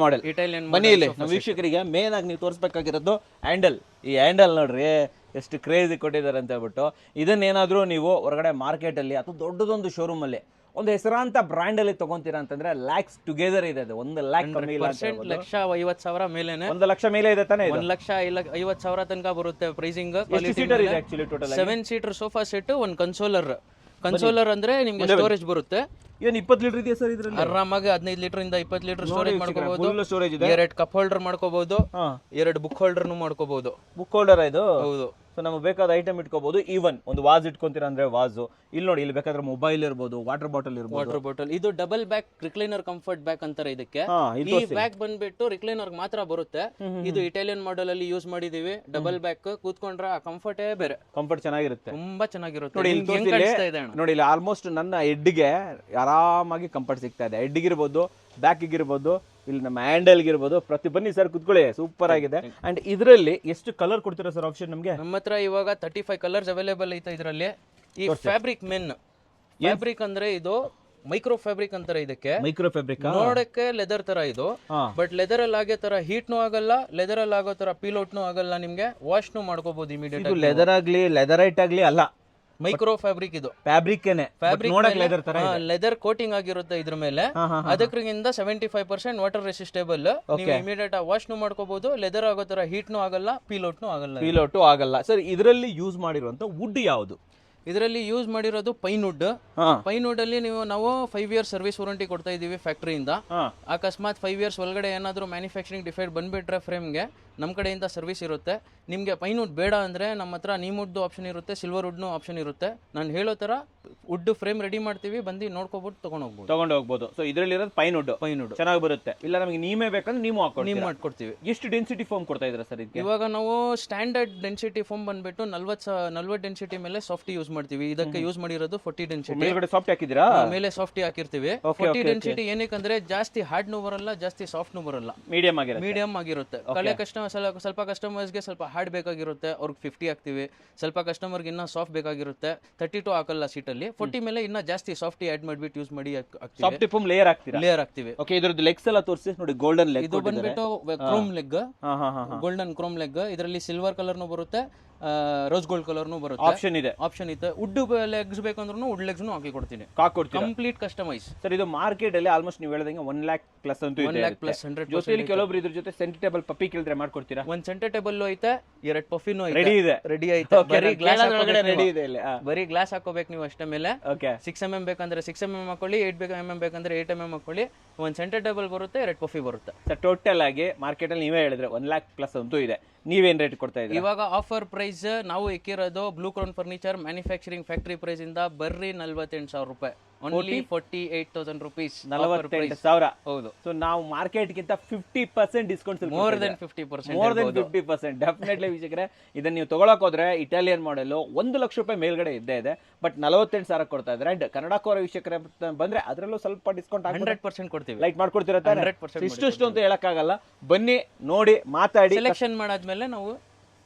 ಬನ್ನಿ ಇಲ್ಲಿ ನಮ್ಮ ವೀಕ್ಷಕರಿಗೆ ಮೇನ್ ಆಗಿ ನೀವು ತೋರಿಸಬೇಕಾಗಿರೋದು ಹ್ಯಾಂಡಲ್. ಈ ಹ್ಯಾಂಡಲ್ ನೋಡ್ರಿ ಎಷ್ಟು ಕ್ರೇಜಿ ಕೊಟ್ಟಿದ್ದಾರೆ ಅಂತ ಹೇಳ್ಬಿಟ್ಟು. ಇದನ್ನೇನಾದ್ರೂ ನೀವು ಹೊರಗಡೆ ಮಾರ್ಕೆಟ್ ಅಲ್ಲಿ ಅಥವಾ ದೊಡ್ಡದೊಂದು ಶೋರೂಮ್ ಅಲ್ಲಿ ಒಂದು ಹೆಸರಾಂತ ಬ್ರ್ಯಾಂಡ್ ಅಲ್ಲಿ ತಗೊಂತೀರಾ ಅಂತಂದ್ರೆ ಲ್ಯಾಕ್ಸ್ ಟುಗೆದರ್ ಇದೆ ಅದು, 1 ಲ್ಯಾಕ್ ಕಮ್ಮಿ ಇಲ್ಲ ಅಂತ ಹೇಳ್ಬೋದು. 1,50,000 ಮೇಲೆನೆ, 1 ಲಕ್ಷ ಮೇಲೆ ಇದೆ ತಾನೇ ಇದು? 1,50,000 ತನಕ ಬರುತ್ತೆ ಪ್ರೈಸಿಂಗ್. ಎಷ್ಟು ಸೀಟರ್ ಇದೆ actually total? 7 seater sofa set, ಒಂದು ಕನ್ಸೋಲರ್ ಅಂದ್ರೆ ನಿಮ್ಗೆ ಸ್ಟೋರೇಜ್ ಬರುತ್ತೆ. ಏನು 20 ಲೀಟರ್ ಇದೆಯಾ ಸರ್ ಇದ್ರಲ್ಲಿ? ಆರಾಮಾಗಿ 15 ಲೀಟರ್ ಇಂದ 20 ಲೀಟರ್ ಸ್ಟೋರೇಜ್ ಮಾಡ್ಕೋಬಹುದು. ಫುಲ್ ಸ್ಟೋರೇಜ್ ಇದೆ. 2 ಕಪ್ ಹೋಲ್ಡರ್ ಮಾಡ್ಕೋಬಹುದು, 2 ಬುಕ್ ಹೋಲ್ಡರ್ ಮಾಡ್ಕೋಬಹುದು. ಬುಕ್ ಹೋಲ್ಡರ್ ಇದು? ಹೌದು. ಸೊ ನಮಗೆ ಬೇಕಾದ ಐಟಮ್ ಇಟ್ಕೋಬಹುದು. ಈವನ್ ಒಂದು ವಾಸ್ ಇಟ್ಕೊಂತೀರಾ ಅಂದ್ರೆ ವಾಸು, ಇಲ್ಲಿ ನೋಡಿ, ಇಲ್ಲಿ ಬೇಕಾದ್ರೆ ಮೊಬೈಲ್ ಇರ್ಬೋದು, ವಾಟರ್ ಬಾಟಲ್ ಇರ್ಬೋದು. ಇದು double back recliner comfort back ಅಂತಾರೆ ಇದಕ್ಕೆ. ಈ ಬ್ಯಾಕ್ ಬಂದ್ಬಿಟ್ಟು ರಿಕ್ಲೈನರ್ ಮಾತ್ರ ಬರುತ್ತೆ. ಇದು ಇಟಾಲಿಯನ್ ಮಾಡೆಲ್ ಅಲ್ಲಿ ಯೂಸ್ ಮಾಡಿದೀವಿ. ಡಬಲ್ ಬ್ಯಾಕ್, ಕೂತ್ಕೊಂಡ್ರೆ ಆ ಕಂಫರ್ಟೇ ಬೇರೆ, ಕಂಫರ್ಟ್ ಚೆನ್ನಾಗಿರುತ್ತೆ, ತುಂಬಾ ಚೆನ್ನಾಗಿರುತ್ತೆ. ನೋಡಿ ಇಲ್ಲಿ ಆಲ್ಮೋಸ್ಟ್ ನನ್ನ ಹೆಡ್ಗೆ ಆರಾಮಾಗಿ ಕಂಫರ್ಟ್ ಸಿಗ್ತಾ ಇದೆ. ಹೆಡ್ಗಿರ್ಬೋದು, ಬ್ಯಾಕ್ಗಿರ್ಬೋದು, ಇಲ್ಲಿ ನಮ್ಮ ಹ್ಯಾಂಡಲ್ಗೆ ಇರ್ಬೋದು, ಬನ್ನಿ ಸರ್ ಕುತ್ಕೊಳ್ಳಿ, ಸೂಪರ್ ಆಗಿದೆ. ಅಂಡ್ ಇದರಲ್ಲಿ ಎಷ್ಟು ಕಲರ್ ಕೊಡ್ತೀರಾ ಸರ್ ಆಪ್ಷನ್ ನಮಗೆ? ನಮ್ಮ ಹತ್ರ ಇವಾಗ 35 ಕಲರ್ಸ್ ಅವೈಲೇಬಲ್ ಐತೆ ಇದರಲ್ಲಿ. ಈ ಫ್ಯಾಬ್ರಿಕ್ ಫ್ಯಾಬ್ರಿಕ್ ಅಂದ್ರೆ ಇದು ಮೈಕ್ರೋ ಫ್ಯಾಬ್ರಿಕ್ ಅಂತಾರೆ ಇದಕ್ಕೆ. ಮೈಕ್ರೋ ಫ್ಯಾಬ್ರಿಕ್ ನೋಡಕ್ಕೆ ಲೆದರ್ ತರ ಇದು, ಬಟ್ ಲೆದರ್ ಅಲ್ಲಿ ಆಗೋ ತರ ಹೀಟ್ನು ಆಗಲ್ಲ, ಲೆದರ್ ಅಲ್ಲಿ ಆಗೋ ತರ ಪೀಲೌಟ್ನು ಆಗಲ್ಲ. ನಿಮ್ಗೆ ವಾಶ್ನು ಮಾಡ್ಕೋಬಹುದು ಇಮಿಡಿಯೇಟ್. ಇದು ಲೆದರ್ ಆಗ್ಲಿ ಲೆದರೈಟ್ ಆಗ್ಲಿ ಅಲ್ಲ, ಮೈಕ್ರೋ ಫ್ಯಾಬ್ರಿಕ್ ಇದು. ಫ್ಯಾಬ್ರಿಕ್ ಲೆದರ್ ಕೋಟಿಂಗ್ ಆಗಿರುತ್ತೆ ಇದ್ರ ಮೇಲೆ. ಅದಕ್ಕಿಂತ 75% ವಾಟರ್ ರೆಸಿಸ್ಟೇಬಲ್. ನೀವು ಇಮಿಡಿಯೇಟ್ ವಾಶ್ನು ಮಾಡ್ಕೋಬಹುದು. ಲೆದರ್ ಆಗೋ ತರ ಹೀಟ್ನು ಆಗಲ್ಲ, ಪೀಲೌಟ್ನು ಆಗಲ್ಲ. ಸರ್ ಇದರಲ್ಲಿ ಯೂಸ್ ಮಾಡಿರುವಂತ ವುಡ್ ಯಾವುದು? ಇದರಲ್ಲಿ ಯೂಸ್ ಮಾಡಿರೋದು ಪೈನ್ ವುಡ್ ಅಲ್ಲಿ ನಾವು 5 ಇಯರ್ಸ್ ಸರ್ವಿಸ್ ವಾರಂಟಿ ಕೊಡ್ತಾ ಇದೀವಿ ಫ್ಯಾಕ್ಟರಿಯಿಂದ. ಅಕಸ್ಮಾತ್ 5 ಇಯರ್ಸ್ ಒಳಗಡೆ ಏನಾದ್ರು ಮ್ಯಾನುಫ್ಯಾಕ್ಚರಿಂಗ್ ಡಿಫೆಕ್ಟ್ ಬಂದ್ಬಿಟ್ರೆ ಫ್ರೇಮ್ಗೆ ನಮ್ಮ ಕಡೆಯಿಂದ ಸರ್ವಿಸ್ ಇರುತ್ತೆ. ನಿಮಗೆ ಪೈನ್ ವುಡ್ ಬೇಡ ಅಂದ್ರೆ ನಮ್ಮ ಹತ್ರ ನೀಮ್ ವುಡ್ ಆಪ್ಷನ್ ಇರುತ್ತೆ, ಸಿಲ್ವರ್ ವುಡ್ನು ಆಪ್ಷನ್ ಇರುತ್ತೆ. ನಾನು ಹೇಳೋ ತರ ವುಡ್ ಫ್ರೇಮ್ ರೆಡಿ ಮಾಡ್ತೀವಿ, ಬಂದು ನೋಡ್ಕೋಬಹುದು, ತಗೊಂಡು ಹೋಗ್ಬೋದು. ಸೊ ಇದರಲ್ಲಿ ಇರೋದು ಪೈನ್ ವುಡ್ ಚೆನ್ನಾಗಿ ಬರುತ್ತೆ. ಇಲ್ಲ ನಮಗೆ ನೀಮೇ ಬೇಕಂದ್ರೆ ನೀವು ಮಾಡ್ಕೊಡ್ತೀವಿ. ಎಷ್ಟು ಡೆನ್ಸಿಟಿ ಫೋಮ್ ಕೊಡ್ತಾ ಇದ್ರ ಸರ್ ಇದಕ್ಕೆ? ಇವಾಗ ನಾವು ಸ್ಟ್ಯಾಂಡರ್ಡ್ ಡೆನ್ಸಿಟಿ ಫೋಮ್ ಬಂದ್ಬಿಟ್ಟು 40 ಡೆನ್ಸಿಟಿ ಮೇಲೆ ಸಾಫ್ಟ್ ಯೂಸ್ ಮಾಡ್ತೀವಿ. ಇದಕ್ಕೆ ಯೂಸ್ ಮಾಡಿರೋದು 40 ಡೆನ್ಸಿಟಿ. ಮೇಲ್ಗಡೆ ಸಾಫ್ಟ್ ಹಾಕಿದ್ದೀರಾ? ಮೇಲೆ ಸಾಫ್ಟ್ ಹಾಕಿರ್ತೀವಿ. 40 ಡೆನ್ಸಿಟಿ ಏನಕ್ಕಂದ್ರೆ ಜಾಸ್ತಿ ಹಾರ್ಡ್ನು ಬರಲ್ಲ, ಜಾಸ್ತಿ ಸಾಫ್ಟ್ನು ಬರಲ್ಲ, ಮೀಡಿಯಂ ಆಗಿರುತ್ತೆ. ಸ್ವಲ್ಪ ಕಸ್ಟಮರ್ಸ್ಗೆ ಸ್ವಲ್ಪ ಹಾರ್ಡ್ ಬೇಕಾಗಿರುತ್ತೆ, ಅವ್ರಿಗೆ 50 ಹಾಕ್ತಿವಿ. ಸ್ವಲ್ಪ ಕಸ್ಟಮರ್ಗೆ ಇನ್ನ ಸಾಫ್ಟ್ ಬೇಕಾಗಿರುತ್ತೆ, 32 ಹಾಕಲ್ಲ ಸೀಟಲ್ಲಿ. 40 ಮೇಲೆ ಇನ್ನ ಜಾಸ್ತಿ ಸಾಫ್ಟ್ ಆಡ್ ಮಾಡ್ಬಿಟ್ಟು ಯೂಸ್ ಮಾಡಿ ಸಾಫ್ಟ್ ಫೋಮ್ ಲೇಯರ್ ಹಾಕ್ತೀವಿ. ಓಕೆ, ಇದ್ರದ್ದು ಲೆಗ್ಸ್ ಎಲ್ಲ ತೋರಿಸಿ ನೋಡಿ. ಗೋಲ್ಡನ್ ಲೆಗ್ ಇದು ಬಂದ್ಬಿಟ್ಟು Chrome leg, golden Chrome leg. ಇದರಲ್ಲಿ ಸಿಲ್ವರ್ ಕಲರ್ನು ಬರುತ್ತೆ, ರೋಸ್ ಗೋಲ್ಡ್ ಕಲರ್ನು ಬರುತ್ತೆ. ಆಪ್ಷನ್ ಇದೆ. ವುಡ್ ಲೆಗ್ಸ್ ಬೇಕಂದ್ರೂ ವುಡ್ ಲೆಗ್ಸ್ನು ಹಾಕಿ ಕೊಡ್ತೀನಿ, ಕಂಪ್ಲೀಟ್ ಕಸ್ಟಮೈಸ್. ಸರ್ ಇದು ಮಾರ್ಕೆಟ್ ಅಲ್ಲಿ ಆಲ್ಮೋಸ್ಟ್ ನೀವು ಹೇಳಿದಂಗೆ 1 ಲ್ಯಾಕ್ ಪ್ಲಸ್ ಅಂತೂ ಇದೆ. 1 ಲ್ಯಾಕ್ ಪ್ಲಸ್ 100%. ಜೊತೆಲಿ ಕೆಲವೊಬ್ರು ಇದ್ರ ಜೊತೆ ಸೆಂಟರ್ ಟೇಬಲ್ ಪಪ್ಪಿ ಕೇಳಿದ್ರೆ ಮಾಡ್ಕೊಡ್ತೀರಾ? ಒಂದು ಸೆಂಟರ್ ಟೇಬಲ್ ಐತೆ, 2 ಪಫಿನೂ ರೆಡಿ ಐತೆ. ಬರೀ ಗ್ಲಾಸ್ ಹಾಕೋಬೇಕು ನೀವು ಅಷ್ಟೇ. ಮೇಲೆ 6mm ಬೇಕಂದ್ರೆ 6mm ಹಾಕೊಳ್ಳಿ, 8mm ಬೇಕಂದ್ರೆ 8mm ಹಾಕೊಳ್ಳಿ. ಒಂದು ಸೆಂಟರ್ ಟೇಬಲ್ ಬರುತ್ತೆ, 2 ಪಫಿ ಬರುತ್ತೆ. ಸರ್ ಟೋಟಲ್ ಆಗಿ ಮಾರ್ಕೆಟ್ ಅಲ್ಲಿ ನೀವೇ ಹೇಳಿದ್ರೆ 1 ಲ್ಯಾಕ್ ಪ್ಲಸ್ ಅಂತೂ ಇದೆ. ನೀವೇನ್ ರೇಟ್ ಕೊಡ್ತಾ ಇದ್ದೀರಾ ಇವಾಗ? ಆಫರ್ ಪ್ರೈಸ್ ನಾವು ಇಕ್ಕಿರೋದು Blue crown furniture manufacturing factory price ಇಂದ ಬರ್ರಿ 48,000 ರೂಪಾಯಿ. Only 48,000 rupees. 48,000. ಹೌದು. ಸೊ ನಾವು ಮಾರ್ಕೆಟ್ ಗಿಂತ 50% ಡಿಸ್ಕೌಂಟ್, ಮೋರ್ ದೆನ್ 50%. ಡೆಫಿನೆಟ್ಲಿ ವೀಕ್ಷಕರೇ, ಇದನ್ನ ನೀವು ತಗೊಳಕ್ ಹೋದ್ರೆ ಇಟಾಲಿಯನ್ ಮಾಡೆಲ್ 1 ಲಕ್ಷ ರೂಪಾಯಿ ಮೇಲ್ಗಡೆ ಇದ್ದೇ ಇದೆ. ಬಟ್ 48,000 ಕೊಡ್ತಾ ಇದ್ದಾರೆ. ಅಂಡ್ ಕನ್ನಡ ಕೋರ ವೀಕ್ಷಕರೇ ಬಂದ್ರೆ ಅದರಲ್ಲೂ ಸ್ವಲ್ಪ ಡಿಸ್ಕೌಂಟ್ 100% ಕೊಡ್ತೀವಿ. ಲೈಟ್ ಮಾಡ್ಕೊಡ್ತೀರಾ? 100% ಇಷ್ಟು ಅಂತ ಹೇಳಕ್ಕಾಗಲ್ಲ. ಬನ್ನಿ, ನೋಡಿ, ಮಾತಾಡಿ, ಸೆಲೆಕ್ಷನ್ ಮಾಡಾದ್ಮೇಲೆ ನಾವು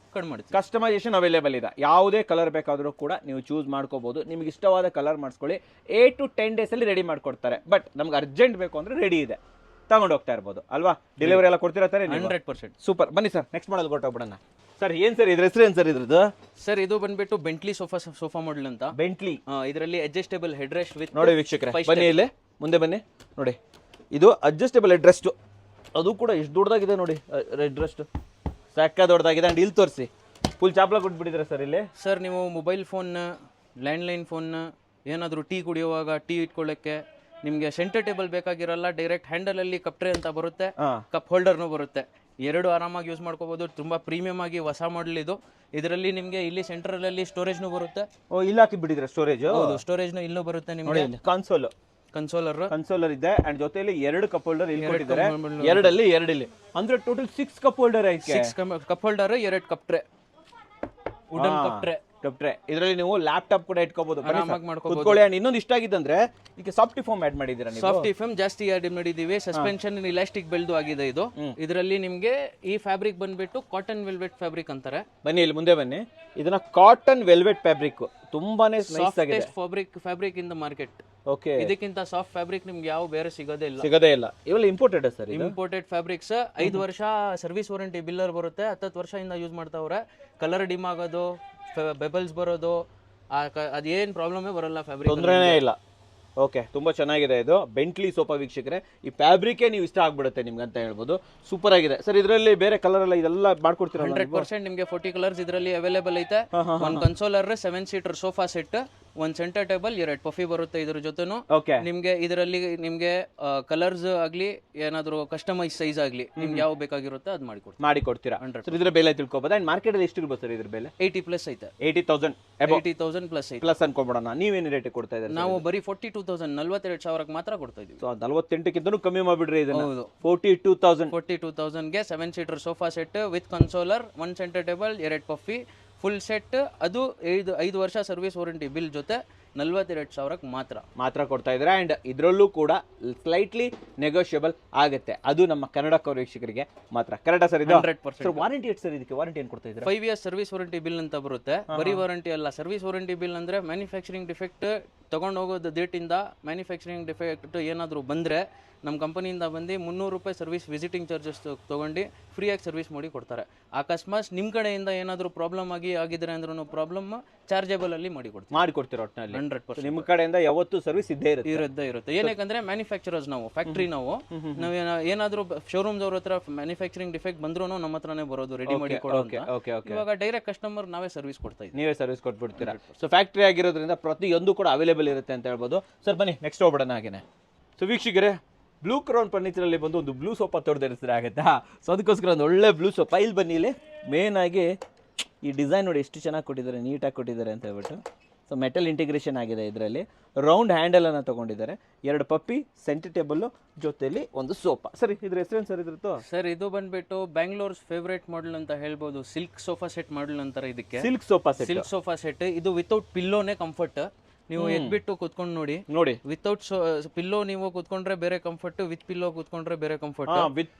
ಕಸ್ಟಮೈಸೇಷನ್ ಅವೈಲೇಬಲ್ ಇದೆ. ಯಾವುದೇ ಕಲರ್ ಬೇಕಾದರೂ ಕೂಡ ನೀವು ಚೂಸ್ ಮಾಡ್ಕೋಬಹುದು. ನಿಮ್ಗೆ ಇಷ್ಟವಾದ ಕಲರ್ ಮಾಡಿಸ್ಕೊಳ್ಳಿ. 8 to 10 days ಅಲ್ಲಿ ರೆಡಿ ಮಾಡ್ಕೊಡ್ತಾರೆ. ಬಟ್ ನಮ್ಗೆ ಅರ್ಜೆಂಟ್ ಬೇಕು ಅಂದ್ರೆ ರೆಡಿ ಇದೆ, ತಗೊಂಡು ಹೋಗ್ತಾ ಇರ್ಬೋದು ಅಲ್ವಾ? ಡೆಲಿವರಿ ಎಲ್ಲ ಕೊಡ್ತೀರಾ? 100%. ಸೂಪರ್. ಬನ್ನಿ ಸರ್, ನೆಕ್ಸ್ಟ್ ಮಾಡಲ್ ಕೊಟ್ಟೋಗ್ಬಿಡೋಣ. ಸರ್ ಏನ್ ಸರ್ ಇದ್ರ ಹೆಸರು? ಏನ್ ಸರ್ ಇದ್ರದ್ದು? ಸರ್ ಇದು ಬಂದ್ಬಿಟ್ಟು ಬೆಂಟ್ಲಿ ಸೋಫಾ ಮಾಡೆಲ್ ಅಂತ. ಬೆಂಟ್ಲಿ. ಇದರಲ್ಲಿ ಅಡ್ಜಸ್ಟೇಬಲ್ ಹೆಡ್ ರೆಸ್ಟ್ ವಿತ್. ನೋಡಿ ವೀಕ್ಷಕರೇ, ಬನ್ನಿ ಇಲ್ಲೇ ಮುಂದೆ ಬನ್ನಿ. ನೋಡಿ, ಇದು ಅಡ್ಜಸ್ಟೇಬಲ್ ಹೆಡ್ ರೆಸ್ಟ್. ಅದು ಕೂಡ ಎಷ್ಟು ದೊಡ್ಡದಾಗಿದೆ ನೋಡಿ. ಹೆಡ್ ರೆಸ್ಟ್ ಸಾಕ ದೊಡ್ಡದಾಗಿದೆ. ಅಂಡ್ ಇಲ್ಲಿ ತೋರಿಸಿ, ಫುಲ್ ಚಾಪ್ಲ ಕೊಟ್ಬಿಟ್ಟಿದ್ರೆ ಸರ್ ಇಲ್ಲಿ. ಸರ್ ನೀವು ಮೊಬೈಲ್ ಫೋನ್, ಲ್ಯಾಂಡ್ಲೈನ್ ಫೋನ್, ಏನಾದರೂ ಟೀ ಕುಡಿಯುವಾಗ ಟೀ ಇಟ್ಕೊಳ್ಳೋಕ್ಕೆ ನಿಮಗೆ ಸೆಂಟರ್ ಟೇಬಲ್ ಬೇಕಾಗಿರಲ್ಲ. ಡೈರೆಕ್ಟ್ ಹ್ಯಾಂಡಲ್ ಅಲ್ಲಿ ಕಪ್ ಟ್ರೇ ಅಂತ ಬರುತ್ತೆ, ಕಪ್ ಹೋಲ್ಡರ್ನು ಬರುತ್ತೆ. 2 ಆರಾಮಾಗಿ ಯೂಸ್ ಮಾಡ್ಕೋಬಹುದು. ತುಂಬಾ ಪ್ರೀಮಿಯಂ ಆಗಿ ಹೊಸ ಮಾಡೆಲ್ ಇದು. ಇದರಲ್ಲಿ ನಿಮಗೆ ಇಲ್ಲಿ ಸೆಂಟರ್ ಅಲ್ಲಿ ಸ್ಟೋರೇಜ್ನು ಬರುತ್ತೆ. ಇಲ್ಲಿ ಹಾಕಿ ಬಿಟ್ಟಿದ್ರೆ ಸ್ಟೋರೇಜ್? ಹೌದು, ಸ್ಟೋರೇಜ್ನು ಇಲ್ಲೂ ಬರುತ್ತೆ ನಿಮಗೆ. ಕನ್ಸೋಲರ್ ಇದೆ. ಅಂಡ್ ಜೊತೆಯಲ್ಲಿ 2 ಕಪ್ ಹೋಲ್ಡರ್ ಇಲ್ಲಿ ಕೊಟ್ಟಿದ್ದಾರೆ. 2 ಇಲ್ಲಿ ಅಂದ್ರೆ ಟೋಟಲ್ 6 ಕಪ್ ಹೋಲ್ಡರ್ ಐತೆ. 6 cup holder, 2 cup tray, wooden cup tray. ಇದರಲ್ಲಿ ನೀವು ಲ್ಯಾಪ್ಟಾಪ್ ಕೂಡ ಇಟ್ಕೋಬಹುದು, ಕುತ್ಕೊಳ್ಳಿ. ಅಂಡ್ ಇನ್ನೊಂದು ಇಷ್ಟ ಆಗಿದ್ದಂದ್ರೆ ಈಗ ಸಾಫ್ಟಿ ಫೋಮ್ ಆಡ್ ಮಾಡಿದ್ದೀರಾ ನೀವು? ಸಾಫ್ಟಿ ಫೋಮ್ ಜಾಸ್ತಿ ಆಡ್ ಮಾಡಿದೀವಿ. ಸಸ್ಪೆನ್ಷನ್ ಇಲಾಸ್ಟಿಕ್ ಬೆಲ್ದು ಆಗಿದೆ ಇದು. ಇದರಲ್ಲಿ ನಿಮಗೆ ಈ ಫ್ಯಾಬ್ರಿಕ್ ಬಂದ್ಬಿಟ್ಟು ಕಾಟನ್ ವೆಲ್ವೆಟ್ ಫ್ಯಾಬ್ರಿಕ್ ಅಂತಾರೆ. ಬನ್ನಿ ಇಲ್ಲಿ ಮುಂದೆ ಬನ್ನಿ. ಇದನ್ನ ಕಾಟನ್ ವೆಲ್ವೆಟ್ ಫ್ಯಾಬ್ರಿಕ್, ತುಂಬಾನೇ ನೈಸ್ ಆಗಿದೆ. Fabric in the market. Okay, ಇದಕ್ಕಿಂತ ಸಾಫ್ಟ್ ಫ್ಯಾಬ್ರಿಕ್ ನಿಮ್ಗೆ ಯಾವ ಬೇರೆ ಸಿಗೋದೇ ಇಲ್ಲ. ಇವೆಲ್ಲ ಇಂಪೋರ್ಟೆಡ್ ಸರ್? Imported fabrics. 5 ವರ್ಷ ಸರ್ವಿಸ್ ವಾರಂಟಿ ಬಿಲ್ಲರ್ ಬರುತ್ತೆ. 10 ವರ್ಷದಿಂದ ಯೂಸ್ ಮಾಡ್ತಾವ್ರೆ. ಕಲರ್ ಡಿಮ್ ಆಗೋದು, ಬೆಬಲ್ಸ್ ಬರೋದು, ಅದೇನ್ ಪ್ರಾಬ್ಲಮೇ ಬರಲ್ಲ. ಫ್ಯಾಬ್ರಿಕ್ ತೊಂದರೆನೇ ಇಲ್ಲ. ಓಕೆ, ತುಂಬಾ ಚೆನ್ನಾಗಿದೆ ಇದು ಬೆಂಟ್ಲಿ ಸೋಫಾ ವೀಕ್ಷಕರೇ. ಈ ಫ್ಯಾಬ್ರಿಕೇ ನೀವು ಇಷ್ಟ ಆಗ್ಬಿಡುತ್ತೆ ನಿಮ್ಗೆ ಅಂತ ಹೇಳ್ಬೋದು. ಸೂಪರ್ ಆಗಿದೆ ಸರ್. ಇದರಲ್ಲಿ ಬೇರೆ ಕಲರ್ ಎಲ್ಲ ಇದೆಲ್ಲ ಮಾಡ್ಕೊಡ್ತೀರಾ? 100% ನಿಮಗೆ 40 ಕಲರ್ಸ್ ಇದರಲ್ಲಿ ಅವೈಲೇಬಲ್ ಐತೆ. ಒಂದು ಕನ್ಸೋಲರ್, 7 ಸೀಟರ್ ಸೋಫಾ ಸೆಟ್, ಒಂದು ಸೆಂಟರ್ ಟೇಬಲ್, 2 ಪಫಿ ಬರುತ್ತೆ ಇದ್ರ ಜೊತೆನು. ಓಕೆ, ನಿಮ್ಗೆ ಇದರಲ್ಲಿ ನಿಮ್ಗೆ ಕಲರ್ಸ್ ಆಗ್ಲಿ ಏನಾದ್ರು ಕಸ್ಟಮೈಸ್ ಸೈಜ್ ಆಗ್ಲಿ ನಿಮ್ಗೆ ಯಾವ ಬೇಕಾಗಿರುತ್ತೆ ಅದು ಮಾಡಿಕೊಡ್ತೀರಾ. ಸರ್ ಇದ್ರ ಬೆಲೆ ತಿಳ್ಕೊಬೋದಾ? ಅಂಡ್ ಮಾರ್ಕೆಟ್ ಅಲ್ಲಿ ಎಷ್ಟು ಇರ್ಬೋದು ಸರ್ ಇದ್ರ ಬೆಲೆ? 80+ ಐತೆ. 80,000 80,000 ಪ್ಲಸ್ ಐತೆ. ಪ್ಲಸ್ ಅನ್ಕೊಂಡ್ಬಿಡೋಣ. ನೀವೇನು ರೇಟ್ ಕೊಡ್ತಾ ಇದ್ದೀರಾ? ನಾವು ಬರೀ 42,000 42,000 ಮಾತ್ರ ಕೊಡ್ತಾ ಇದೀವಿ. 48ಕ್ಕಿಂತನೂ ಕಮ್ಮಿ ಮಾಡ್ಬಿಡ್ರಿ ಇದನ್ನ. ಹೌದು, 42,000 ಗೆ 7 seater sofa set with console, 1 centre table, 2 puffy, full set. ಅದು 5 ವರ್ಷ ಸರ್ವಿಸ್ ವಾರಂಟಿ ಬಿಲ್ ಜೊತೆ 42,000 ಮಾತ್ರ ಕೊಡ್ತಾ ಇದ್ದಾರೆ. ಅಂಡ್ ಇದರಲ್ಲೂ ಕೂಡ ಸ್ಲೈಟ್ಲಿ ನೆಗೋಷಿಯಬಲ್ ಆಗುತ್ತೆ. ಅದು ನಮ್ಮ ಕನ್ನಡ ಕವರ್ ವೀಕ್ಷಕರಿಗೆ ಮಾತ್ರ. ಕರೆಕ್ಟಾ ಸರ್? ಇದು 100%. ವಾರಂಟಿ ಎಷ್ಟು ಸರ್ ಇದಕ್ಕೆ? ವಾರಂಟಿ ಏನು ಕೊಡ್ತಾ ಇದ್ದಾರೆ? 5 ಇಯರ್ಸ್ ಸರ್ವಿಸ್ ವಾರಂಟಿ ಬಿಲ್ ಅಂತ ಬರುತ್ತೆ. ಬರೀ ವಾರಂಟಿ ಅಲ್ಲ, ಸರ್ವಿಸ್ ವಾರಂಟಿ ಬಿಲ್ ಅಂದ್ರೆ ಮ್ಯಾನುಫ್ಯಾಕ್ಚರಿಂಗ್ ಡಿಫೆಕ್ಟ್ ತಗೊಂಡು ಹೋಗೋದು ಡೇಟಿಂದ ಮ್ಯಾನುಫ್ಯಾಕ್ಚರಿಂಗ್ ಡಿಫೆಕ್ಟ್ ಏನಾದರೂ ಬಂದರೆ ನಮ್ಮ ಕಂಪನಿಯಿಂದ ಬಂದು 300 ರೂಪಾಯಿ ಸರ್ವಿಸ್ ವಿಸಿಟಿಂಗ್ ಚಾರ್ಜಸ್ ತೊಗೊಂಡು ಫ್ರೀಯಾಗಿ ಸರ್ವಿಸ್ ಮಾಡಿ ಕೊಡ್ತಾರೆ. ಅಕಸ್ಮಾತ್ ನಿಮ್ಮ ಕಡೆಯಿಂದ ಏನಾದರೂ ಪ್ರಾಬ್ಲಮ್ ಆಗಿದ್ರೆ ಅಂದ್ರೂ ಪ್ರಾಬ್ಲಮ್ ಚಾರ್ಜೇಬಲ್ ಅಲ್ಲಿ ಮಾಡಿಕೊಡ್ತೀರ ಒಟ್ಟಿನಲ್ಲಿ. 100% ನಿಮ್ಮ ಕಡೆಯಿಂದ ಯಾವತ್ತೂ ಸರ್ವಿಸ್ ಇದ್ದೇ ಇರುತ್ತೆ. ಏನಕ್ಕೆ ಫ್ಯಾಕ್ಚರರ್ಸ್ ನಾವು ಫ್ಯಾಕ್ಟ್ರಿ ನಾವು ಏನಾದರೂ ಶೋರೂಮ್ಸ್ ಅವ್ರ ಹತ್ರ ಮ್ಯಾನುಫ್ಯಾಕ್ಚರಿಂಗ್ ಡಿಫೆಕ್ಟ್ ಬಂದ್ರೂ ನಮ್ಮ ಹತ್ರನೇ ಬರೋದು ರೆಡಿ ಮಾಡಿ ಕೊಡೋದು. ಇವಾಗ ಡೈರೆಕ್ಟ್ ಕಸ್ಟಮರ್ ನಾವೇ ಸರ್ವಿಸ್ ಕೊಡ್ತಾ ಇದ್ದೀವಿ. ನೀವೇ ಸರ್ವಿಸ್ ಕೊಟ್ಬಿಡ್ತೀರಾ. ಸೊ ಫ್ಯಾಕ್ಟ್ರಿ ಆಗಿರೋದ್ರಿಂದ ಪ್ರತಿಯೊಂದು ಕೂಡ ಅವೈಲೇಬಲ್ ಇರುತ್ತೆ ಅಂತ ಹೇಳ್ಬೋದು. ಸರ್ ಬನ್ನಿ ನೆಕ್ಸ್ಟ್ ಹೋಗ್ಬಿಡೋಣ ಹಾಗೇನೆ. ಸೊ ವೀಕ್ಷಕರೇ, ಬ್ಲೂ ಕ್ರೌನ್ ಫರ್ನಿಚರಲ್ಲಿ ಬಂದು ಒಂದು ಬ್ಲೂ ಸೋಫಾ ತೊಡೆದಿರಿಸಿದ್ರೆ ಆಗುತ್ತಾ? ಸೊ ಅದಕ್ಕೋಸ್ಕರ ಒಂದು ಒಳ್ಳೆ ಬ್ಲೂ ಸೋಫಾ ಇಲ್ಲಿ ಬನ್ನಿ. ಇಲ್ಲಿ ಮೇನ್ ಆಗಿ ಈ ಡಿಸೈನ್ ನೋಡಿ ಎಷ್ಟು ಚೆನ್ನಾಗಿ ಕೊಟ್ಟಿದ್ದಾರೆ, ನೀಟಾಗಿ ಕೊಟ್ಟಿದ್ದಾರೆ ಅಂತ ಹೇಳ್ಬಿಟ್ಟು. ಸೊ ಮೆಟಲ್ ಇಂಟಿಗ್ರೇಷನ್ ಆಗಿದೆ. ಇದರಲ್ಲಿ ರೌಂಡ್ ಹ್ಯಾಂಡಲನ್ನು ತೊಗೊಂಡಿದ್ದಾರೆ. 2 ಪಪ್ಪಿ, ಸೆಂಟರ್ ಟೇಬಲ್ಲು, ಜೊತೆಲಿ ಒಂದು ಸೋಫಾ. ಸರ್ ಇದ್ರ ಹೆಸರೇನು ಸರ್ ಇದ್ರದ್ದು? ಸರ್ ಇದು ಬಂದ್ಬಿಟ್ಟು ಬ್ಯಾಂಗ್ಳೂರ್ಸ್ ಫೇವ್ರೇಟ್ ಮಾಡೆಲ್ ಅಂತ ಹೇಳ್ಬೋದು. ಸಿಲ್ಕ್ ಸೋಫಾ ಸೆಟ್ ಮಾಡೆಲ್ ಅಂತಾರೆ ಇದಕ್ಕೆ. Silk sofa set. ಇದು ವಿತೌಟ್ ಪಿಲ್ಲೋನೇ ಕಂಫರ್ಟ್. ನೀವು ಎದ್ಬಿಟ್ಟು ಕುತ್ಕೊಂಡು ನೋಡಿ ವಿತೌಟ್ ಪಿಲ್ಲೋ ನೀವು ಕುತ್ಕೊಂಡ್ರೆ ಬೇರೆ ಕಂಫರ್ಟ್, ವಿತ್ ಪಿಲ್ಲೋ ಕುತ್ಕೊಂಡ್ರೆ ಬೇರೆ ಕಂಫರ್ಟ್. ವಿತ್